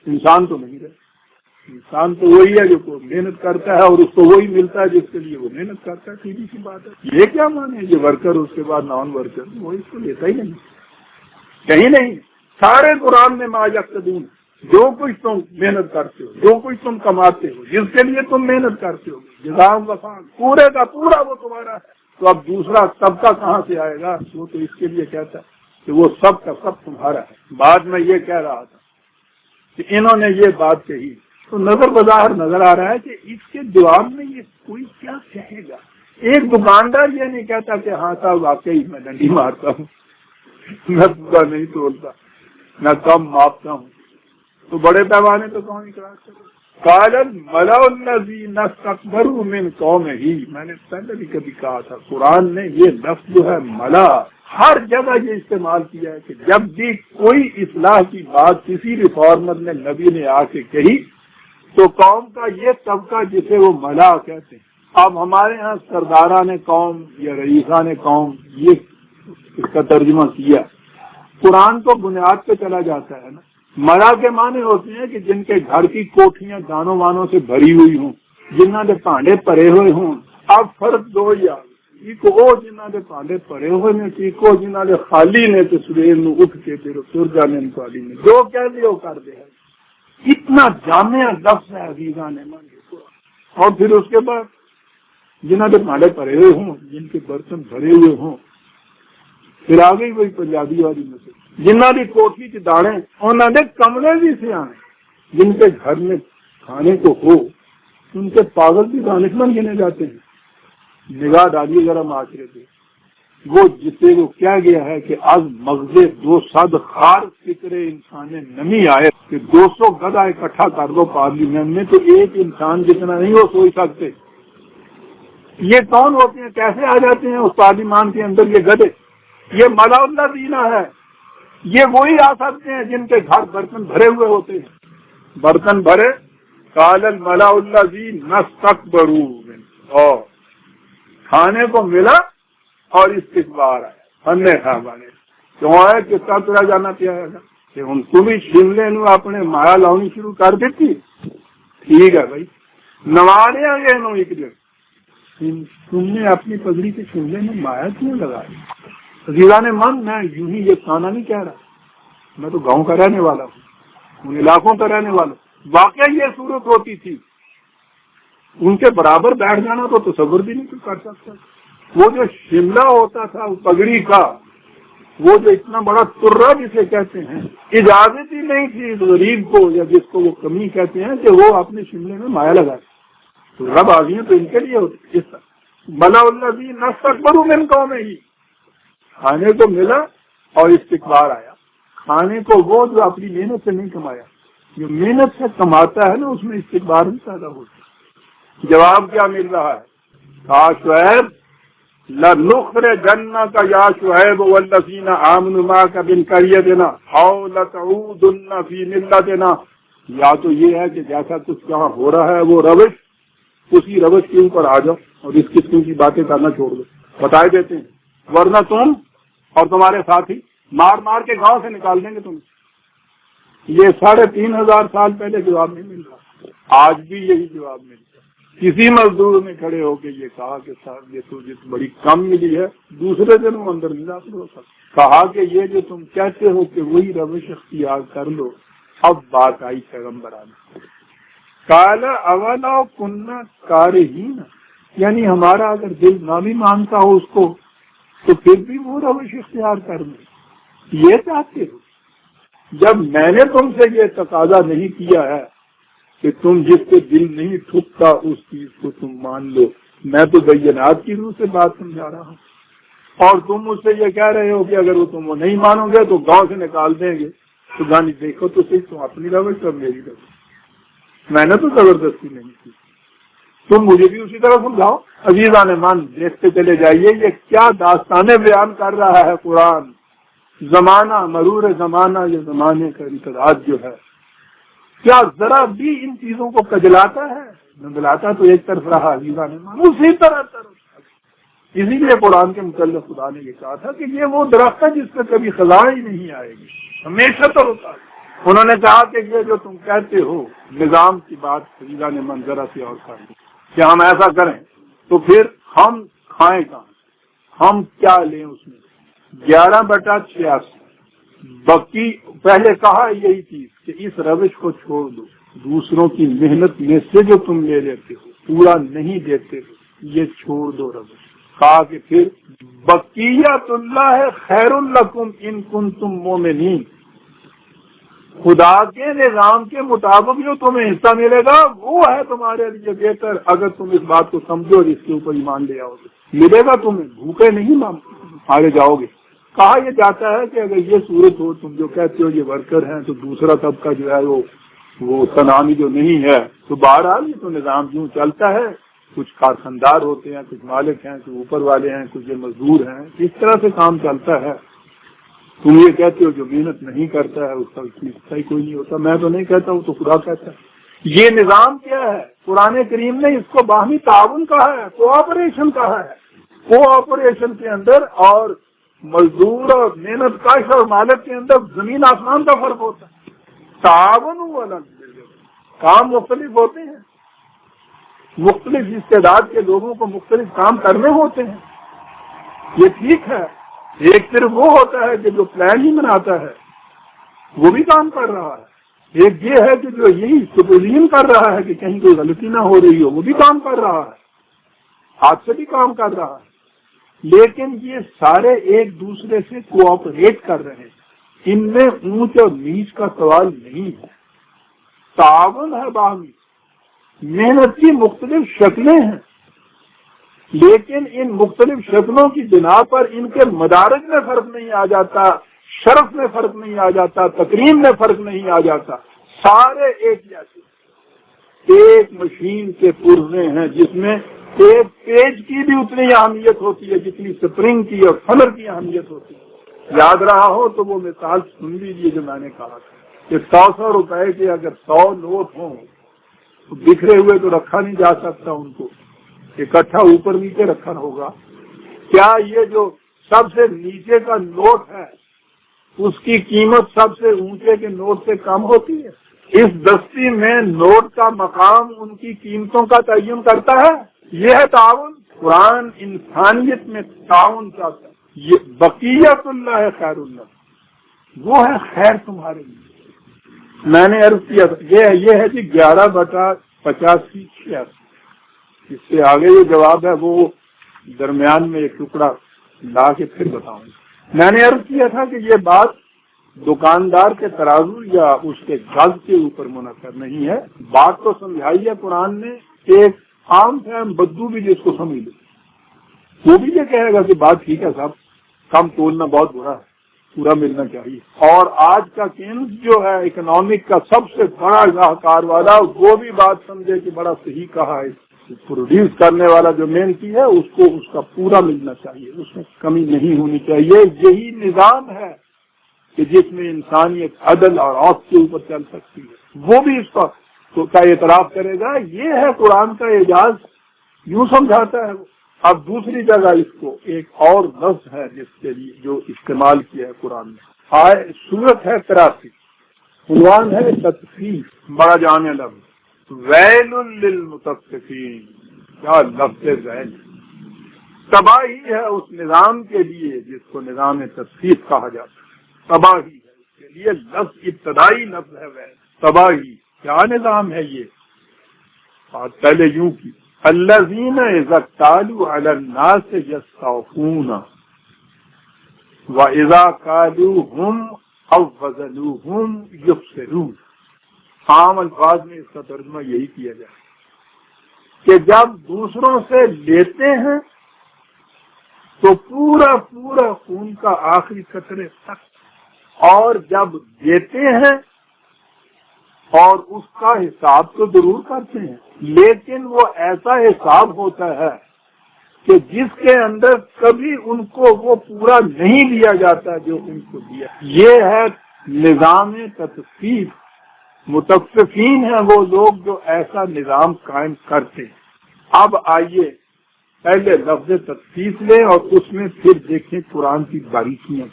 انسان تو نہیں رہے. انسان تو وہی ہے جو محنت کرتا ہے اور اس کو وہی ملتا ہے جس کے لیے وہ محنت کرتا ہے. سیدھی سی بات ہے. یہ کیا مانے یہ ورکر اس کے بعد نان ورکر، وہ اس کو لیتا ہی نہیں، کہیں نہیں. سارے قرآن میں ما یقتدون، جو کچھ تم محنت کرتے ہو، جو کچھ تم کماتے ہو، جس کے لیے تم محنت کرتے ہو، جزاء وفاق پورے کا پورا وہ تمہارا ہے. تو اب دوسرا طبقہ کہاں سے آئے گا؟ وہ تو اس کے لیے کہتا ہے کہ وہ سب کا سب تمہارا ہے. بعد میں یہ کہہ رہا تھا کہ انہوں نے یہ بات کہی تو نظر بظاہر نظر آ رہا ہے کہ اس کے جواب میں یہ کوئی کیا کہے گا. ایک دکاندار یہ نہیں کہتا کہ ہاں صاحب واقعی میں ڈنڈی مارتا ہوں، میں پورا نہیں تولتا، میں کم ماپتا ہوں. تو بڑے پیمانے تو کون اقرار کرے؟ قال الملأ الذین استکبروا من قومہ، میں نے پہلے بھی کبھی کہا تھا قرآن نے یہ لفظ جو ہے ملا ہر جگہ یہ استعمال کیا ہے کہ جب بھی کوئی اصلاح کی بات کسی ریفارمر نے نبی نے آ کے کہی تو قوم کا یہ طبقہ جسے وہ ملا کہتے ہیں، اب ہمارے ہاں سرداران قوم یا رئیسان قوم یہ اس کا ترجمہ کیا، قرآن تو بنیاد پہ چلا جاتا ہے نا۔ ملا کے معنی ہوتے ہیں کہ جن کے گھر کی کوٹھیاں دانوں وانوں سے بھری ہوئی ہوں، جنہاں دے بھانڈے پڑے ہوئے ہوں۔ اب فرق دو یا وہ جنہاں دے بھانڈے پڑے ہوئے نے ٹھیکو جنہاں دے خالی نے تو سویر نو اٹھ کے پھر تر جانے خالی نے جو کہہ دے وہ کر دے۔ اتنا جامع لفظ ہے عزیزان ایمان کے، اور پھر اس کے بعد جنہاں دے بھانڈے پڑے ہوئے ہوں، جن کے برتن بھرے ہوئے ہوں، پھر آ گئی وہی پنجابی والی مسئلہ، جنہاں دی کوٹھی چ دانے انہاں دے کمرے بھی سیانے، جن کے گھر میں کھانے کو ہو ان کے پاگل بھی دانش مند گنے جاتے ہیں۔ نگاہ ڈالیے ذرا معاشرے پہ، وہ جسے وہ کیا گیا ہے کہ از مغز 200 خار فکر انسان نمی آئے کہ 200 گدھا اکٹھا کر دو پارلیمنٹ میں تو ایک انسان جتنا نہیں وہ سوچ سکتے۔ یہ کون ہوتے ہیں، کیسے آ جاتے ہیں اس پارلیمان کے اندر یہ گدھے؟ یہ ملا اللہ دینا ہے، یہ وہی آ سکتے ہیں جن کے گھر برتن بھرے ہوئے ہوتے ہیں۔ برتن بھرے قال الملا الذین استکبروا، اور کھانے کو ملا اور استکبار آیا، ہنے کھا والے کیوں آئے کہ سب طرح جانا پیا گا کہ ان کو بھی شملے نو اپنے مایا لاؤنی شروع کر دیتی۔ ٹھیک ہے بھائی، نواریا گئے نو ایک دن تم نے اپنی پگڑی کے شملے میں مایا کیوں لگائی؟ عزیزان من، میں یوں ہی یہ کھانا نہیں کہہ رہا، میں تو گاؤں کا رہنے والا ہوں، ان علاقوں کا رہنے والا ہوں۔ واقعی یہ صورت ہوتی تھی، ان کے برابر بیٹھ جانا تو تصور بھی نہیں کر سکتا۔ وہ جو شملہ ہوتا تھا پگڑی کا، وہ جو اتنا بڑا ترہ جسے کہتے ہیں، اجازت ہی نہیں تھی غریب کو یا جس کو وہ کمی کہتے ہیں کہ وہ اپنے شملے میں مایا لگائے۔ ترہ بازیاں تو ان کے لیے ہوتی اس طرح۔ ملا الذین استکبروا من قومہ، کھانے کو ملا اور استکبار آیا۔ کھانے کو وہ جو اپنی محنت سے نہیں کمایا، جو محنت سے کماتا ہے نا اس میں استکبار بھی پیدا ہوتا ہے۔ جواب کیا مل رہا ہے؟ کہا شعیب لَنُخْرِجَنَّكَ يَا شُعَيْبُ وَالَّذِينَ آمَنُوا مَعَكَ مِنْ قَرْيَتِنَا أَوْ لَتَعُودُنَّ فِي مِلَّتِنَا، یا تو یہ ہے کہ جیسا کچھ یہاں ہو رہا ہے وہ روش، اسی روش کے اوپر آ جاؤ اور اس قسم کی باتیں کرنا چھوڑ دو، بتائے دیتے ہیں، ورنہ تم اور تمہارے ساتھی مار مار کے گاؤں سے نکال دیں گے تمہیں۔ یہ 3500 سال پہلے جواب نہیں مل رہا، آج بھی یہی جواب مل رہا۔ کسی مزدور نے کھڑے ہو کے یہ کہا کہ صاحب یہ تو جس بڑی کم ملی ہے، دوسرے دن وہ اندر نہیں داخل ہو سکتا۔ کہا کہ یہ جو تم کہتے ہو کہ وہی روش اختیار کر لو، اب بات آئی پیغمبرانہ۔ قال اولا کنا کارہین، یعنی ہمارا اگر دل نہ بھی مانتا ہو اس کو تو پھر بھی وہ روش اختیار کر لیں، یہ چاہتے ہو؟ جب میں نے تم سے یہ تقاضا نہیں کیا ہے کہ تم جس سے دل نہیں ٹھکتا اس چیز کو تم مان لو، میں تو بینات کی روح سے بات سمجھا رہا ہوں، اور تم مجھ سے یہ کہہ رہے ہو کہ اگر وہ تم وہ نہیں مانو گے تو گاؤں سے نکال دیں گے۔ تو گانی دیکھو تو صحیح، تم اپنی روش اور میری روش، میں نے تو زبردستی نہیں کی، تم مجھے بھی اسی طرح سمجھاؤ۔ عزیزان من، دیکھتے چلے جائیے یہ کیا داستانیں بیان کر رہا ہے قرآن۔ زمانہ مرور زمانہ، یہ زمانے کا امتداد جو ہے، کیا ذرا بھی ان چیزوں کو کجلاتا ہے؟ نگلاتا تو ایک طرف رہا عزیزان من، اسی طرح اسی لیے قرآن کے متعلق خدا نے یہ کہا تھا کہ یہ وہ درخت ہے جس پہ کبھی خزاں ہی نہیں آئے گی، ہمیشہ تو ہوتا ہے۔ انہوں نے کہا کہ یہ جو تم کہتے ہو نظام کی بات عزیزان من ذرا سی اور کر کہ ہم ایسا کریں تو پھر ہم کھائیں کہاں، ہم کیا لیں اس میں؟ 11/86 باقی پہلے کہا یہی چیز کہ اس روش کو چھوڑ دو، دوسروں کی محنت میں سے جو تم لے لیتے ہو پورا نہیں دیتے ہو، یہ چھوڑ دو روش۔ کہا کہ پھر بقیت اللہ خیر لکم ان کنتم مومنین، خدا کے نظام کے مطابق جو تمہیں حصہ ملے گا وہ ہے تمہارے لیے بہتر، اگر تم اس بات کو سمجھو اور اس کے اوپر ایمان لے آؤ گے، ملے گا تمہیں، بھوکے نہیں آگے جاؤ گے۔ کہا یہ جاتا ہے کہ اگر یہ صورت ہو، تم جو کہتے ہو یہ ورکر ہیں، تو دوسرا طبقہ جو ہے وہ تنامی جو نہیں ہے، تو بہرحال یہ تو نظام یوں چلتا ہے کچھ کارخاندار ہوتے ہیں، کچھ مالک ہیں، کچھ اوپر والے ہیں، کچھ یہ مزدور ہیں. اس طرح سے کام چلتا ہے. تم یہ کہتے ہو جو محنت نہیں کرتا ہے اس کا حصہ ہی کوئی نہیں ہوتا. میں تو نہیں کہتا ہوں، تو خدا کہتا ہے. یہ نظام کیا ہے؟ قرآن کریم نے اس کو باہمی تعاون کہا ہے، کوآپریشن کہا ہے. کوآپریشن کے اندر اور مزدور اور محنت کش اور مالک کے اندر زمین آسمان کا فرق ہوتا ہے. تعاون ہوا الگ، کام مختلف ہوتے ہیں، مختلف استعداد کے لوگوں کو مختلف کام کرنے ہوتے ہیں. یہ ٹھیک ہے. ایک صرف وہ ہوتا ہے کہ جو پلان ہی بناتا ہے وہ بھی کام کر رہا ہے. ایک یہ ہے کہ جو یہی سپرویژن کر رہا ہے کہ کہیں کوئی غلطی نہ ہو رہی ہو، وہ بھی کام کر رہا ہے، ہاتھ سے بھی کام کر رہا ہے. لیکن یہ سارے ایک دوسرے سے کوآپریٹ کر رہے ہیں. ان میں اونچ اور نیچ کا سوال نہیں ہے، تعاون ہے باہمی. محنت کی مختلف شکلیں ہیں، لیکن ان مختلف شکلوں کی بنا پر ان کے مدارج میں فرق نہیں آ جاتا، شرف میں فرق نہیں آ جاتا، تقریم میں فرق نہیں آ جاتا. سارے ایک جیسے. ایک مشین کے پرزے ہیں جس میں ایک پیج کی بھی اتنی اہمیت ہوتی ہے جتنی سپرنگ کی اور فلر کی اہمیت ہوتی ہے. یاد رہا ہو تو وہ مثال سن لیجیے جو میں نے کہا تھا کہ 100 روپے کے اگر 100 نوٹ ہوں تو بکھرے ہوئے تو رکھا نہیں جا سکتا، ان کو اکٹھا اوپر نیچے رکھنا ہوگا. کیا یہ جو سب سے نیچے کا نوٹ ہے اس کی قیمت سب سے اونچے کے نوٹ سے کم ہوتی ہے؟ اس دستی میں نوٹ کا مقام ان کی قیمتوں کا تعین کرتا ہے. یہ ہے تعاون. قرآن انسانیت میں تعاون چاہتا ہے. یہ بقیت اللہ ہے خیر اللہ، وہ ہے خیر تمہارے لیے. میں نے عرض کیا یہ ہے جی 11/85. اس سے آگے جو جواب ہے وہ درمیان میں ایک ٹکڑا لا کے پھر بتاؤں. میں نے عرض کیا تھا کہ یہ بات دکاندار کے ترازو یا اس کے گز کے اوپر منحصر نہیں ہے. بات تو سمجھائی ہے قرآن نے. ایک عام فہم بدو بھی جس کو سمجھ لے وہ بھی یہ کہے گا کہ بات ٹھیک ہے صاحب، کم تولنا بہت برا ہے، پورا ملنا چاہیے. اور آج کا کنز جو ہے اکنامک کا سب سے بڑا راہکار والا، وہ بھی بات سمجھے کہ بڑا صحیح کہا ہے. پروڈیوس کرنے والا جو محنتی ہے اس کو اس کا پورا ملنا چاہیے، اس میں کمی نہیں ہونی چاہیے. یہی نظام ہے کہ جس میں انسانیت عدل اور عوف کے اوپر چل سکتی ہے. وہ بھی اس کا اعتراف کرے گا. یہ ہے قرآن کا اعجاز. یوں سمجھاتا ہے وہ. اب دوسری جگہ اس کو ایک اور لفظ ہے جس کے لیے جو استعمال کیا ہے قرآن نے. سورت ہے 83، عنوان ہے تطفیف. بڑا جامع لفظ. ویل للمطففین. کیا لفظ ویل! تباہی ہے اس نظام کے لیے جس کو نظام تطفیف کہا جاتا ہے. تباہی ہے اس کے لیے. لفظ ابتدائی لفظ ہے ویل. تباہی. کیا نظام ہے یہ؟ بات پہلے یوں کی الذین اذا اکتالوا علی الناس یستوفون واذا کالوہم او وزنوہم یخسرون. عام الفاظ میں اس کا ترجمہ یہی کیا جائے کہ جب دوسروں سے لیتے ہیں تو پورا پورا خون کا آخری قطرے تک، اور جب دیتے ہیں اور اس کا حساب تو ضرور کرتے ہیں، لیکن وہ ایسا حساب ہوتا ہے کہ جس کے اندر کبھی ان کو وہ پورا نہیں دیا جاتا جو ان کو دیا. یہ ہے نظام تطفیف. متفقین ہیں وہ لوگ جو ایسا نظام قائم کرتے ہیں. اب آئیے پہلے لفظ تطفیف لیں اور اس میں پھر دیکھیں قرآن کی باریکیاں.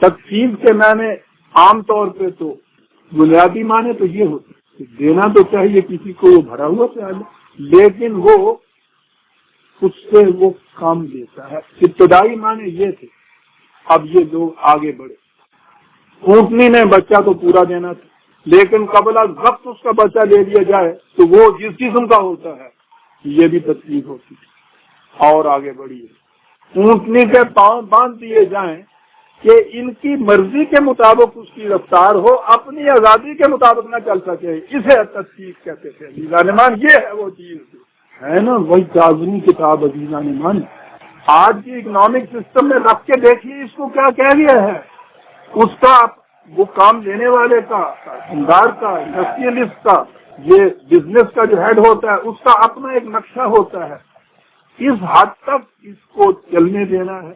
تطفیف کے معنی عام طور پہ تو بنیادی معنی تو یہ ہوتا ہے کہ دینا تو چاہیے کسی کو وہ بھرا ہوا چاہیے، لیکن وہ اس سے وہ کام دیتا ہے. ابتدائی معنی یہ تھے. اب یہ لوگ آگے بڑھے. اونٹنی نے بچہ تو پورا دینا تھا، لیکن قبل از وقت اس کا بچہ لے لیا جائے تو وہ جس قسم کا ہوتا ہے یہ بھی تکلیف ہوتی ہے. اور آگے بڑھیے. اونٹنی کے پاؤں باندھ دیے جائیں کہ ان کی مرضی کے مطابق اس کی رفتار ہو، اپنی آزادی کے مطابق نہ چل سکے. اسے تطفیف کہتے تھے. عزیزان ایمان یہ ہے وہ چیز ہے نا، وہی تعظمی کتاب. عزیزان ایمان آج کی اکنامک سسٹم میں رکھ کے دیکھیے اس کو کیا کہہ گیا ہے. اس کا وہ کام لینے والے کا، کارخاندار کا، انڈسٹریلسٹ کا یہ بزنس کا جو ہیڈ ہوتا ہے اس کا اپنا ایک نقشہ ہوتا ہے، اس حد تک اس کو چلنے دینا ہے،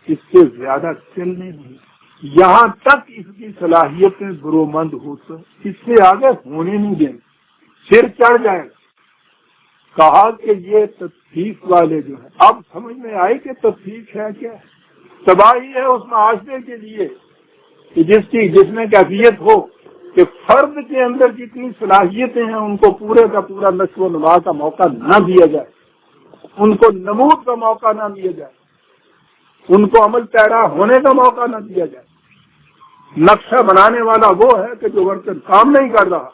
اس سے زیادہ چلنے نہیں، یہاں تک اس کی صلاحیتیں برومند ہو سکیں، اس سے آگے ہونے نہیں دیں، سر چڑھ جائے گا۔ کہا کہ یہ تفیق والے جو ہیں، اب سمجھ میں آئی کہ تفیق ہے کیا؟ تباہی ہے اس معاشرے کے لیے کہ جس میں کیفیت ہو کہ فرد کے اندر جتنی صلاحیتیں ہیں ان کو پورے کا پورا نشو و نما کا موقع نہ دیا جائے، ان کو نمود کا موقع نہ دیا جائے، ان کو عمل پیرا ہونے کا موقع نہ دیا جائے۔ نقشہ بنانے والا وہ ہے کہ جو ورکر کام نہیں کر رہا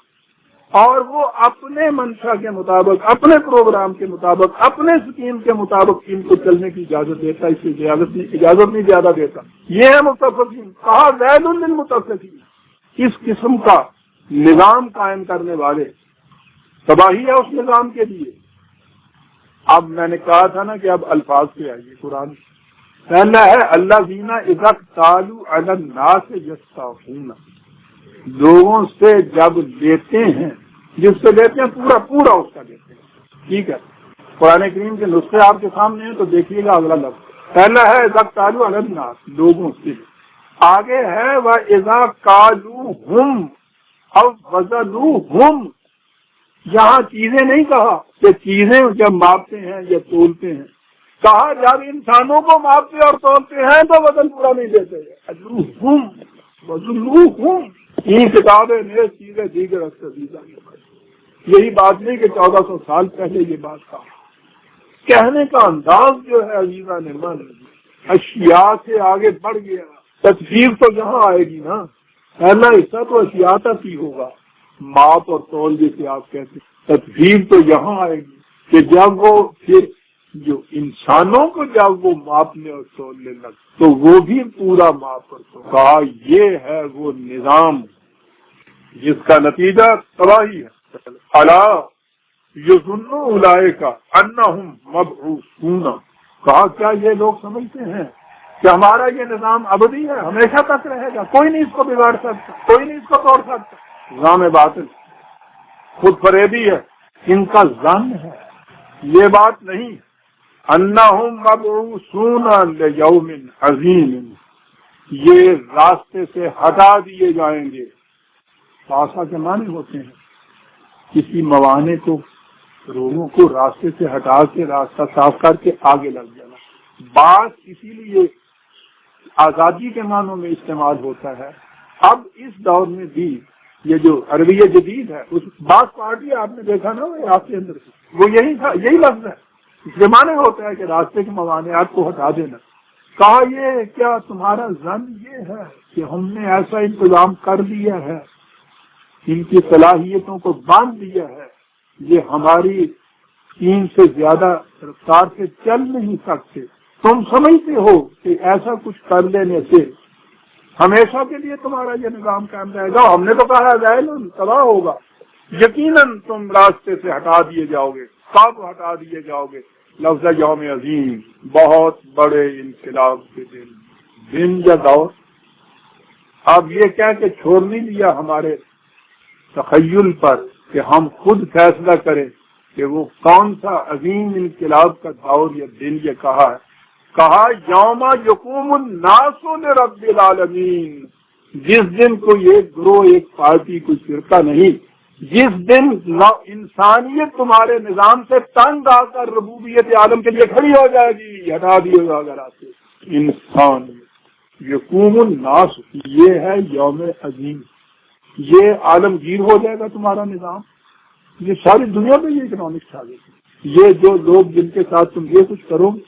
اور وہ اپنے منشا کے مطابق، اپنے پروگرام کے مطابق، اپنے اسکیم کے مطابق ان کو چلنے کی اجازت دیتا، اس سے اجازت نہیں زیادہ دیتا، یہ ہے متفقین۔ کہا ویل للمتفقین، اس قسم کا نظام قائم کرنے والے، تباہی ہے اس نظام کے لیے۔ اب میں نے کہا تھا نا کہ اب الفاظ پہ آئیے، قرآن کہنا ہے اللہ زینا اذا اکتالوا علی الناس یستوفون، لوگوں سے جب لیتے ہیں، جس سے لیتے ہیں پورا پورا اس کا لیتے ہیں، ٹھیک ہے۔ قرآن کریم کے نسخے آپ کے سامنے ہیں تو دیکھیے گا اگلا لفظ پہلا ہے اذا اکتالوا علی الناس، لوگوں سے، آگے ہے وَإِذَا قَالُوهُمْ أَوْ وَزَنُوهُمْ، یہاں چیزیں نہیں کہا کہ چیزیں جب ماپتے ہیں یا تولتے ہیں، کہا جب انسانوں کو ماپتے اور تولتے ہیں تو وزن پورا نہیں دیتے، وَزَنُوهُمْ یہ کتابیں نئے چیزیں دیگر استدیدہ، یہی بات نہیں کہ 1400 سال پہلے یہ بات کہا، کہنے کا انداز جو ہے عزیزہ نے من اشیاء سے آگے بڑھ گیا۔ تدبیر تو یہاں آئے گی نا، پہلا حصہ تو اشیاء تک ہی ہوگا، ماپ اور تول جیسے آپ کہتے ہیں، تدبیر تو یہاں آئے گی کہ جب وہ پھر جو انسانوں کو جب وہ ماپنے اور تولنے لگ تو وہ بھی پورا ماپ اور تول، کہا یہ ہے وہ نظام جس کا نتیجہ تباہی ہے۔ الا یظن اولئک انہم مبعوثون، کہا کیا یہ لوگ سمجھتے ہیں کہ ہمارا یہ نظام ابدی ہے، ہمیشہ تک رہے گا، کوئی نہیں اس کو بگاڑ سکتا، کوئی نہیں اس کو توڑ سکتا۔ نظام باطل خود فریبی ہے، ان کا ظن ہے، یہ بات نہیں۔ انہم مبعوثون لیوم عظیم، یہ راستے سے ہٹا دیے جائیں گے۔ پاسا کے معنی ہوتے ہیں کسی موانے کو، روگوں کو راستے سے ہٹا کے راستہ صاف کر کے آگے لگ جانا۔ بات اسی لیے آزادی کے معنوں میں استعمال ہوتا ہے۔ اب اس دور میں بھی یہ جو عربیہ جدید ہے، اس بعض پارٹی آپ نے دیکھا نا آپ کے اندر وہ یہی لفظ ہے، اس کے معنی ہوتا ہے کہ راستے کے موانعات کو ہٹا دینا۔ کہا یہ کیا تمہارا ظن یہ ہے کہ ہم نے ایسا انتظام کر دیا ہے، ان کی صلاحیتوں کو باندھ دیا ہے، یہ ہماری تین سے زیادہ رفتار سے چل نہیں سکتے، تم سمجھتے ہو کہ ایسا کچھ کر لینے سے ہمیشہ کے لیے تمہارا یہ نظام قائم رہے گا؟ ہم نے تو کہا جائے تباہ ہوگا، یقیناً تم راستے سے ہٹا دیے جاؤ گے۔ کب ہٹا دیے جاؤ گے؟ لفظ یوم عظیم، بہت بڑے انقلاب کے دن یا دور۔ اب یہ کہہ کے چھوڑ نہیں دیا ہمارے تخیل پر کہ ہم خود فیصلہ کریں کہ وہ کون سا عظیم انقلاب کا دور یا دن یہ کہا ہے۔ کہا یوم یقوم الناس لرب العالمین، جس دن کوئی ایک گروہ، ایک پارٹی، کوئی فرقہ نہیں، جس دن انسانیت تمہارے نظام سے تنگ آ کر ربوبیت عالم کے لیے کھڑی ہو جائے گی، ہٹا دیے گا اگر آتے انسان۔ یقوم الناس یہ ہے یوم عظیم، یہ عالمگیر ہو جائے گا تمہارا نظام، یہ ساری دنیا میں یہ اکنامکس آ گئی۔ یہ جو لوگ جن کے ساتھ تم یہ کچھ کرو گے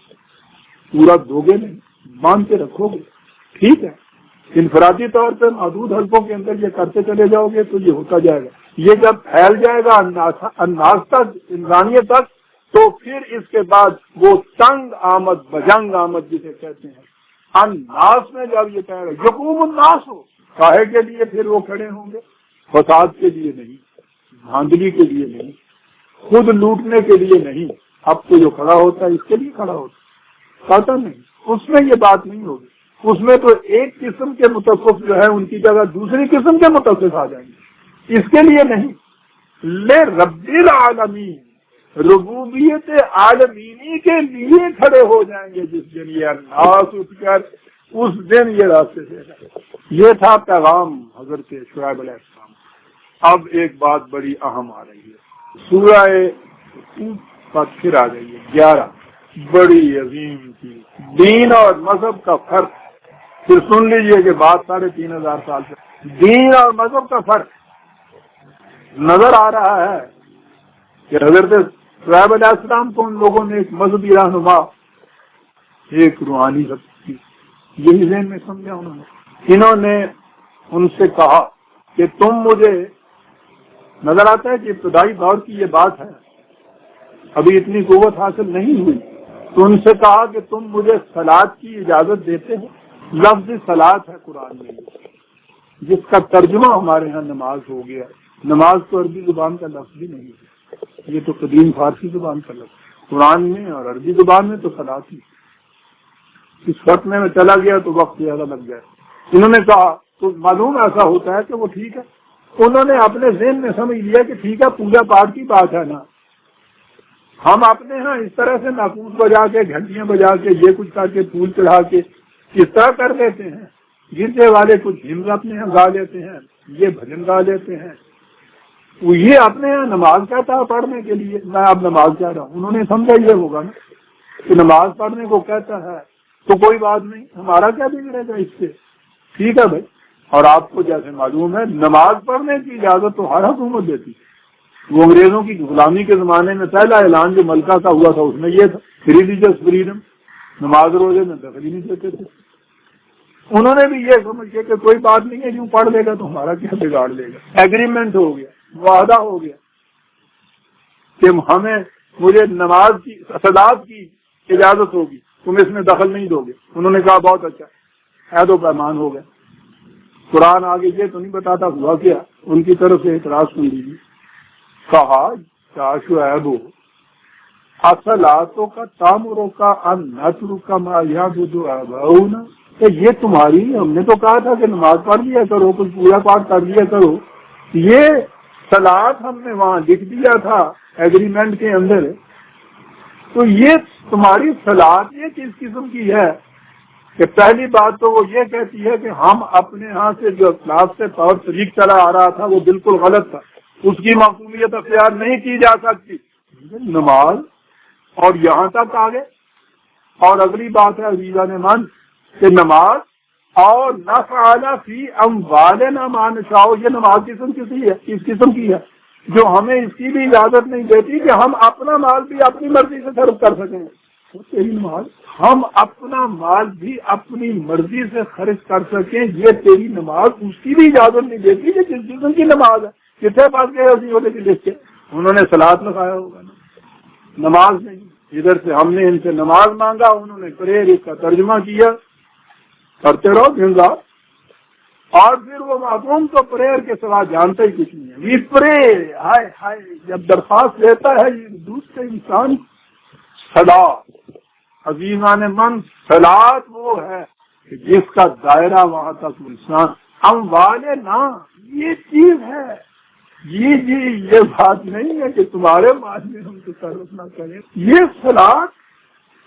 پورا دو گے نہیں، باندھ کے رکھو گے، ٹھیک ہے، انفرادی طور پر محدود حلقوں کے اندر یہ کرتے چلے جاؤ گے تو یہ ہوتا جائے گا۔ یہ جب پھیل جائے گا الناس تک، انسانیت تک، تو پھر اس کے بعد وہ تنگ آمد، بجنگ آمد جسے کہتے ہیں، الناس میں جب یہ کہے گا یقوم الناس ہو، کاہے کے لیے پھر وہ کھڑے ہوں گے؟ فساد کے لیے نہیں، دھاندلی کے لیے نہیں، خود لوٹنے کے لیے نہیں۔ اب تو جو کھڑا ہوتا ہے اس کے لیے کھڑا ہوتا ہے، پتا نہیں، اس میں یہ بات نہیں ہوگی۔ اس میں تو ایک قسم کے متفق جو ہے ان کی جگہ دوسری قسم کے متفق آ جائیں گے، اس کے لیے نہیں۔ لرب العالمین، ربوبیت عالمینی کے لیے کھڑے ہو جائیں گے جس دن یہ الناس اٹھ کر اس دن یہ راستے سے۔ یہ تھا پیغام حضرت شعیب علیہ السلام۔ اب ایک بات بڑی اہم آ رہی ہے، سورہ پر پھر آ گئی ہے 11، بڑی عظیم چیز، دین اور مذہب کا فرق۔ پھر سن لیجئے کہ بات 3500 سال سے دین اور مذہب کا فرق نظر آ رہا ہے کہ حضرت شعیب علیہ السلام کو ان لوگوں نے ایک مذہبی رہنما، ایک روحانی شخص کی، یہی ذہن میں سمجھا انہوں نے ان سے کہا کہ تم مجھے، نظر آتا ہے کہ ابتدائی دور کی یہ بات ہے، ابھی اتنی قوت حاصل نہیں ہوئی، تو ان سے کہا کہ تم مجھے صلاۃ کی اجازت دیتے ہو۔ لفظ صلاۃ ہے قرآن میں، جس کا ترجمہ ہمارے ہاں نماز ہو گیا۔ نماز تو عربی زبان کا لفظ بھی نہیں ہے، یہ تو قدیم فارسی زبان کا لفظ، قرآن میں اور عربی زبان میں تو صلاۃ ہی۔ اس وقت میں چلا گیا تو وقت زیادہ لگ گیا۔ انہوں نے کہا تو معلوم ایسا ہوتا ہے کہ وہ ٹھیک ہے، انہوں نے اپنے ذہن میں سمجھ لیا کہ ٹھیک ہے پوجا پاٹ کی بات ہے نا، ہم اپنے ہاں اس طرح سے ناقوس بجا کے، گھنٹیاں بجا کے، یہ کچھ کر کے، پھول چڑھا کے اس طرح کر لیتے ہیں، گرجے والے کچھ ہمز اپنے ہاں گا لیتے ہیں، یہ بھجن گا لیتے ہیں، وہ یہ اپنے یہاں نماز کہتا ہے پڑھنے کے لیے، میں اب نماز کہہ رہا ہوں، انہوں نے سمجھا یہ ہوگا نا کہ نماز پڑھنے کو کہتا ہے تو کوئی بات نہیں، ہمارا کیا بگڑے گا اس سے، ٹھیک ہے بھائی۔ اور آپ کو جیسے معلوم ہے نماز پڑھنے کی اجازت تو ہر حکومت دیتی، وہ انگریزوں کی غلامی کے زمانے میں پہلا اعلان جو ملکہ کا ہوا تھا اس میں یہ تھا، ریلیجس فریڈم، نماز روزے میں دخل ہی نہیں دیتے تھے۔ انہوں نے بھی یہ سمجھ کے کہ کوئی بات نہیں ہے، یوں پڑھ لے گا تو ہمارا کیا بگاڑ لے گا، ایگریمنٹ ہو گیا، معاہدہ ہو گیا کہ مجھے نماز کی، صلاۃ کی اجازت ہوگی، تم اس میں دخل نہیں دو گے۔ انہوں نے کہا بہت اچھا، عہد و پیمان ہو گئے۔ قرآن آگے یہ تو نہیں بتاتا ہوا کیا، ان کی طرف سے اعتراض سن لیجیے، کہا کیا شعیب ہو اصلاتوں کا تامروں کا انتر کا مایا بدو آباؤنا، کہ یہ تمہاری، ہم نے تو کہا تھا کہ نماز پڑھ لیا کرو، کچھ پوجا پاٹ کر لیا کرو، یہ صلاۃ ہم نے وہاں لکھ دیا تھا ایگریمنٹ کے اندر، تو یہ تمہاری صلاۃ یہ کس قسم کی ہے کہ پہلی بات تو وہ یہ کہتی ہے کہ ہم اپنے ہاں سے جو اخلاق سے طور طریق چلا آ رہا تھا وہ بالکل غلط تھا، اس کی معصومیت اختیار نہیں کی جا سکتی، نماز، اور یہاں تک آگے۔ اور اگلی بات ہے عزیزان من کہ نماز اور نفعل فی اموالنا ما نشاء، یہ نماز کس قسم کی ہے جو ہمیں اس کی بھی اجازت نہیں دیتی کہ ہم اپنا مال بھی اپنی مرضی سے خرچ کر سکیں۔ تیری نماز، ہم اپنا مال بھی اپنی مرضی سے خرچ کر سکیں، یہ تیری نماز اس کی بھی اجازت نہیں دیتی کہ جس قسم کی نماز ہے۔ کتنے پاس گئے اسی والے کی لسٹ کے، انہوں نے صلاۃ لگایا ہوگا نا، نماز نہیں۔ ادھر سے ہم نے ان سے نماز مانگا، انہوں نے پریئر اس کا ترجمہ کیا، کرتے رہو دن رات، اور پھر وہ معصوم تو پریئر کے سوا جانتا ہی کچھ نہیں ہے۔ وی پرے، ہائے ہائے، جب درخواست لیتا ہے یہ دوسرے انسان، صلاۃ، عزیزان من، صلاۃ وہ ہے کہ جس کا دائرہ وہاں تک انسان، ہم والے نا، یہ چیز ہے، یہ بات نہیں ہے کہ تمہارے مال میں ہم تصرف نہ کریں، یہ صلاۃ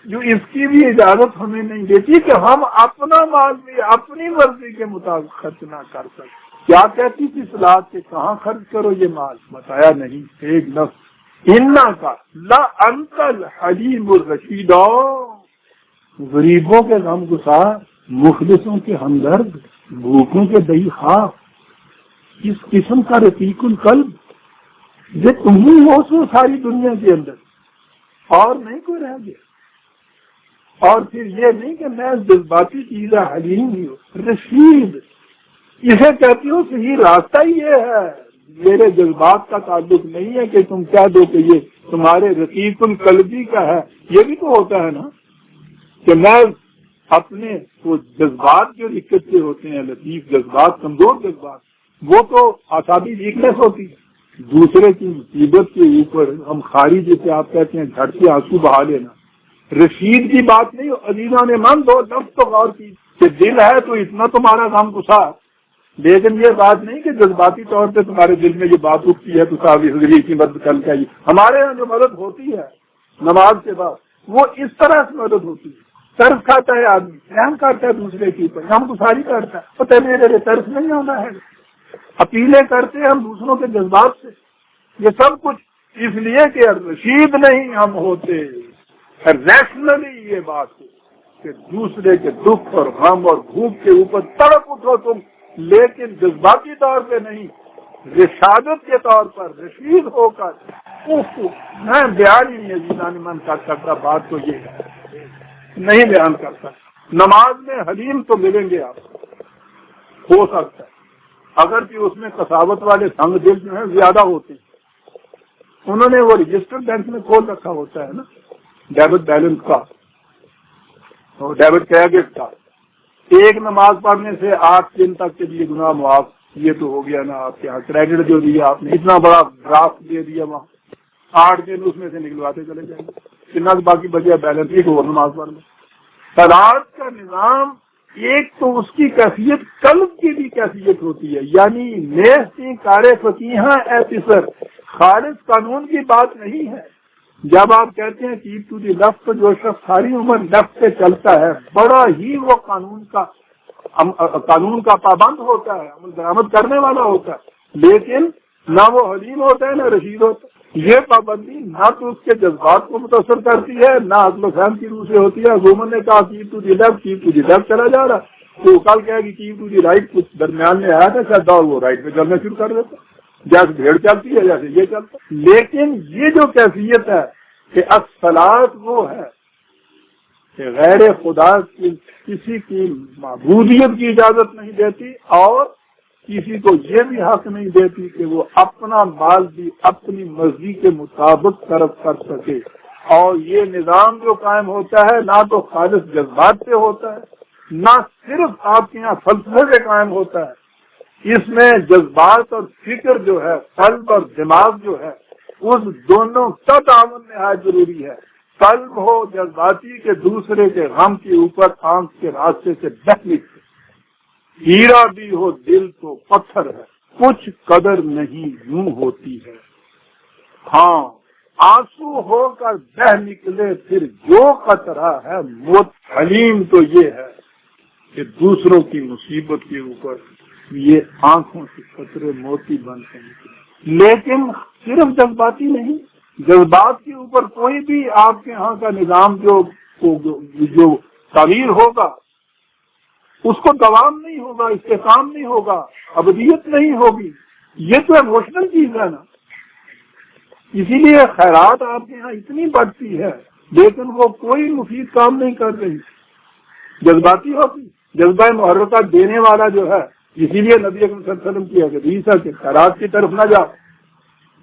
جو اس کی بھی اجازت ہمیں نہیں دیتی کہ ہم اپنا مال بھی اپنی مرضی کے مطابق خرچ نہ کر سکیں۔ کیا کہتی تھی صلاۃ کے کہاں خرچ کرو یہ مال، بتایا نہیں، ایک لفظ انا کا لا انت الحلیم الرشید، غریبوں کے غم گسار، مخلصوں کے ہمدرد، بھوکوں کے دہی خواہ، اس قسم کا رفیق القلب، یہ تم ہی ہو سو ساری دنیا کے اندر، اور نہیں کوئی رہ گیا۔ اور پھر یہ نہیں کہ میں جذباتی چیز ہے، حلیم ہی ہو، رشید، اسے کہتی ہوں صحیح راستہ ہی یہ ہے، میرے جذبات کا تعلق نہیں ہے کہ تم کہہ دو کہ یہ تمہارے رقیق القلبی کا ہے۔ یہ بھی تو ہوتا ہے نا کہ میں اپنے وہ جذبات جو دقت کے ہوتے ہیں، لطیف جذبات، کمزور جذبات، وہ تو اعصابی ویکنیس ہوتی ہے، دوسرے کی مصیبت کے اوپر ہم خاری، جسے آپ کہتے ہیں جھٹ کے آنسو بہا لینا، رشید کی بات نہیں۔ عزیزان من، دو لفظ تو غور کی کہ دل ہے تو اتنا تمہارا غم گسار لیکن یہ بات نہیں کہ جذباتی طور پہ تمہارے دل میں یہ بات اٹھتی ہے تو صاحب حضری کی مدد کر چاہیے. ہمارے یہاں جو مدد ہوتی ہے نماز کے بعد وہ اس طرح سے مدد ہوتی ہے. ترس کھاتا ہے آدمی، رحم کرتا ہے دوسرے کے اوپر، ہم تو ساری کرتا ہے، پتہ میرے ترس نہیں ہونا ہے. اپیلیں کرتے ہیں ہم دوسروں کے جذبات سے. یہ سب کچھ اس لیے کہ رشید نہیں ہم ہوتے، ریشنلی یہ بات ہے کہ دوسرے کے دکھ اور غم اور بھوک کے اوپر تڑپ اٹھو تم، لیکن جذباتی طور پہ نہیں، رشادت کے طور پر رشید ہو کر. میں بیان ہی نہیں عزیزان من کر سکتا، بات تو یہ ہے نہیں بیان کر سکتا. نماز میں حلیم تو ملیں گے آپ کو، ہو سکتا ہے اگر کہ اس میں قساوت والے سنگ دل جو ہیں زیادہ ہوتے ہیں. انہوں نے وہ رجسٹر بینک میں کھول رکھا ہوتا ہے نا ڈیبٹ بیلنس کا، ڈیبٹ کریڈٹ کا. ایک نماز پڑھنے سے 8 دن تک کے لیے گناہ معاف. یہ تو ہو گیا نا آپ کے یہاں کریڈٹ جو دیا آپ نے، اتنا بڑا ڈرافٹ دے دیا وہاں، 8 دن اس میں سے نکلواتے چلے جائیں گے. کتنا باقی بچے بیلنس ایک اور نماز پڑھ لیں. صلاۃ کا نظام ایک تو اس کی کیفیت قلب کی بھی کیفیت ہوتی ہے، یعنی نیستی کارے فقیہاں ایفیسر، خالص قانون کی بات نہیں ہے. جب آپ کہتے ہیں کیپ ٹو دی لیفٹ، جو شخص ساری عمر لیفٹ سے چلتا ہے بڑا ہی وہ قانون کا پابند ہوتا ہے، عمل درآمد کرنے والا ہوتا ہے، لیکن نہ وہ حلیم ہوتا ہے نہ رشید ہوتا ہے. یہ پابندی نہ تو اس کے جذبات کو متاثر کرتی ہے نہ عقل و فہم کی روح سے ہوتی ہے. حکومت نے کہا کیپ ٹو دی لیفٹ چلا جا رہا، تو کل کہے گی کیپ ٹو دی رائٹ، کچھ درمیان میں آیا تھا شاید اور وہ رائٹ پہ چلنا شروع کر دیتا، جیسے بھیڑ چلتی ہے جیسے یہ چلتا. لیکن یہ جو کیفیت ہے کہ الصلاۃ وہ ہے کہ غیر خدا کی کسی کی معبودیت کی اجازت نہیں دیتی اور کسی کو یہ بھی حق نہیں دیتی کہ وہ اپنا مال بھی اپنی مرضی کے مطابق صرف کر سکے. اور یہ نظام جو قائم ہوتا ہے نہ تو خالص جذبات سے ہوتا ہے نہ صرف آپ کے یہاں فلسفے سے قائم ہوتا ہے. اس میں جذبات اور فکر جو ہے، قلب اور دماغ جو ہے، اس دونوں کا تعاون نہایت ضروری ہے. قلب ہو جذباتی کے دوسرے کے غم کے اوپر آنکھ کے راستے سے بہنے، ہیرا بھی ہو دل تو پتھر ہے، کچھ قدر نہیں یوں ہوتی ہے. ہاں آنسو ہو کر بہ نکلے پھر جو قطرہ ہے موت. حلیم تو یہ ہے کہ دوسروں کی مصیبت کے اوپر یہ آنکھوں سے قطرے موتی بنتے ہیں، لیکن صرف جذباتی نہیں. جذبات کے اوپر کوئی بھی آپ کے ہاں کا نظام جو تعمیر ہوگا اس کو دوام نہیں ہوگا، استحکام نہیں ہوگا، ابدیت نہیں ہوگی. یہ تو ایموشنل چیز ہے نا. اسی لیے خیرات آپ کے یہاں اتنی بڑھتی ہے لیکن وہ کوئی مفید کام نہیں کر رہی، جذباتی ہوتی. جذبہ محرکہ دینے والا جو ہے، اسی لیے نبی اکرم صلی اللہ علیہ وسلم کی حدیث ہے کہ خیرات کی طرف نہ جاؤ.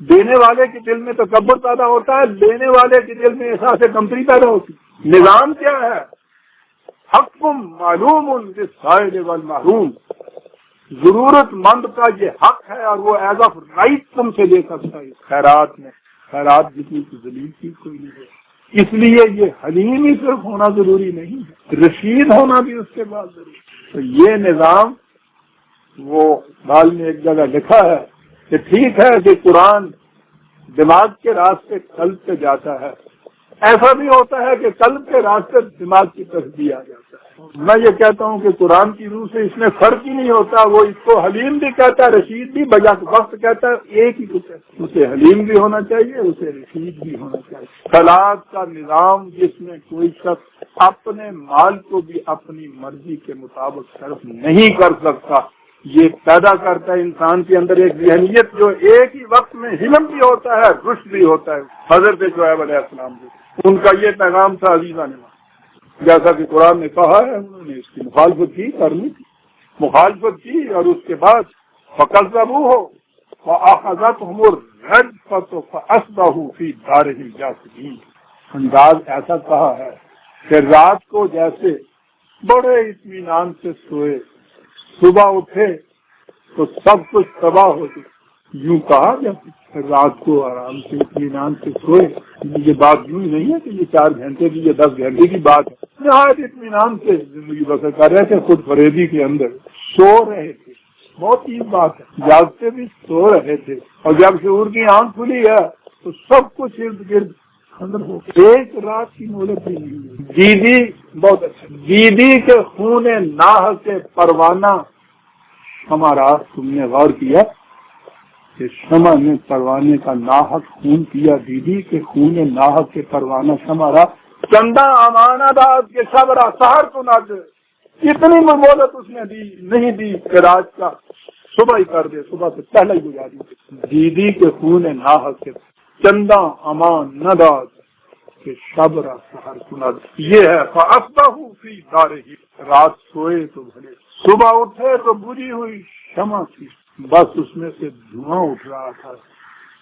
دینے والے کے دل میں تکبر پیدا ہوتا ہے، لینے والے کے دل میں احساس کمتری پیدا ہوتی. نظام کیا ہے؟ حق معلوم للسائل والمحروم، ضرورت مند کا یہ حق ہے اور وہ ایز آف رائٹ تم سے لے سکتا ہے. خیرات میں خیرات جتنی ذلیل چیز کوئی نہیں ہے. اس لیے یہ حلیم ہی صرف ہونا ضروری نہیں ہے، رشید ہونا بھی اس کے بعد ضروری ہے. تو یہ نظام وہ بال میں ایک جگہ لکھا ہے کہ ٹھیک ہے کہ قرآن دماغ کے راستے قلب پہ جاتا ہے، ایسا بھی ہوتا ہے کہ قلب کے راستے دماغ کی طرف بھی آ جاتا ہے. میں یہ کہتا ہوں کہ قرآن کی روح سے اس میں فرق ہی نہیں ہوتا. وہ اس کو حلیم بھی کہتا ہے، رشید بھی، بجا وقت کہتا ہے، ایک ہی کچھ ہے. اسے حلیم بھی ہونا چاہیے، اسے رشید بھی ہونا چاہیے. صلاۃ کا نظام جس میں کوئی شخص اپنے مال کو بھی اپنی مرضی کے مطابق صرف نہیں کر سکتا، یہ پیدا کرتا ہے انسان کے اندر ایک ذہنیت جو ایک ہی وقت میں حلم بھی ہوتا ہے، رشد بھی ہوتا ہے. حضرت شعیب علیہ السلام ان کا یہ پیغام تھا عزیزان، جیسا کہ قرآن نے کہا ہے انہوں نے اس کی مخالفت کی، کرنی تھی، مخالفت کی اور اس کے بعد فَكَذَّبُوهُ فَأَخَذَتْهُمُ الرَّجْفَةُ فَأَصْبَحُوا فِي دَارِهِمْ جَاثِمِينَ. انداز ایسا کہا ہے کہ رات کو جیسے بڑے اطمینان سے سوئے، صبح اٹھے تو سب کچھ تباہ ہو چکا. یوں کہا جب رات کو آرام سے اطمینان سے سوئے. یہ بات یوں نہیں ہے کہ یہ 4 گھنٹے کی یا 10 گھنٹے کی بات ہے. نہایت اطمینان سے زندگی بسر کر رہے تھے، خود فریبی کے اندر سو رہے تھے. بہت عجیب بات ہے، جاگتے بھی سو رہے تھے اور جب شعور کی آنکھ کھلی ہے تو سب کچھ ارد گرد اندر ہو ایک رات کی مہلت بھی نہیں ہے۔ دیدی بہت اچھا، دیدی کے خون ناح سے پروانہ شمع راز، تم نے غور کیا کہ شمع نے پروانے کا ناحق خون کیا، دیدی کے خون ناحق کے پروانہ شمع راز، چندہ امانہ داد کے صبر سہر تو نہ دے، اتنی مہلت اس نے دی نہیں دی کہ رات کا صبح ہی کر دے، صبح سے پہلے ہی گزاری دے۔ دیدی کے خون ناحق کے چندہ امان نہ داد کہ صبر سہر سنا دے، یہ ہے فَأَصْبَحُوا فِي دَارِهِ، رات سوئے تو بھلے، صبح اٹھے تو بجھی ہوئی شمع تھی، بس اس میں سے دھواں اٹھ رہا تھا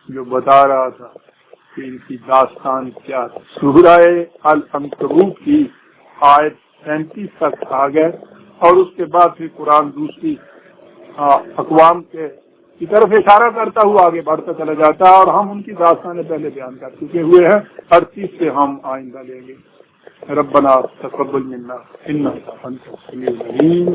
جو بتا رہا تھا کہ ان کی داستان کیا ہے۔ سورہ العنکبوت کی آیت 37 تک آ گئے اور اس کے بعد پھر قرآن دوسری اقوام کی طرف اشارہ کرتا ہوا آگے بڑھتا چلا جاتا ہے، اور ہم ان کی داستانیں پہلے بیان کر چکے ہوئے ہیں، ہر چیز سے ہم آئندہ لیں گے۔ ربنا تقبل منا انک انت السمیع العلیم۔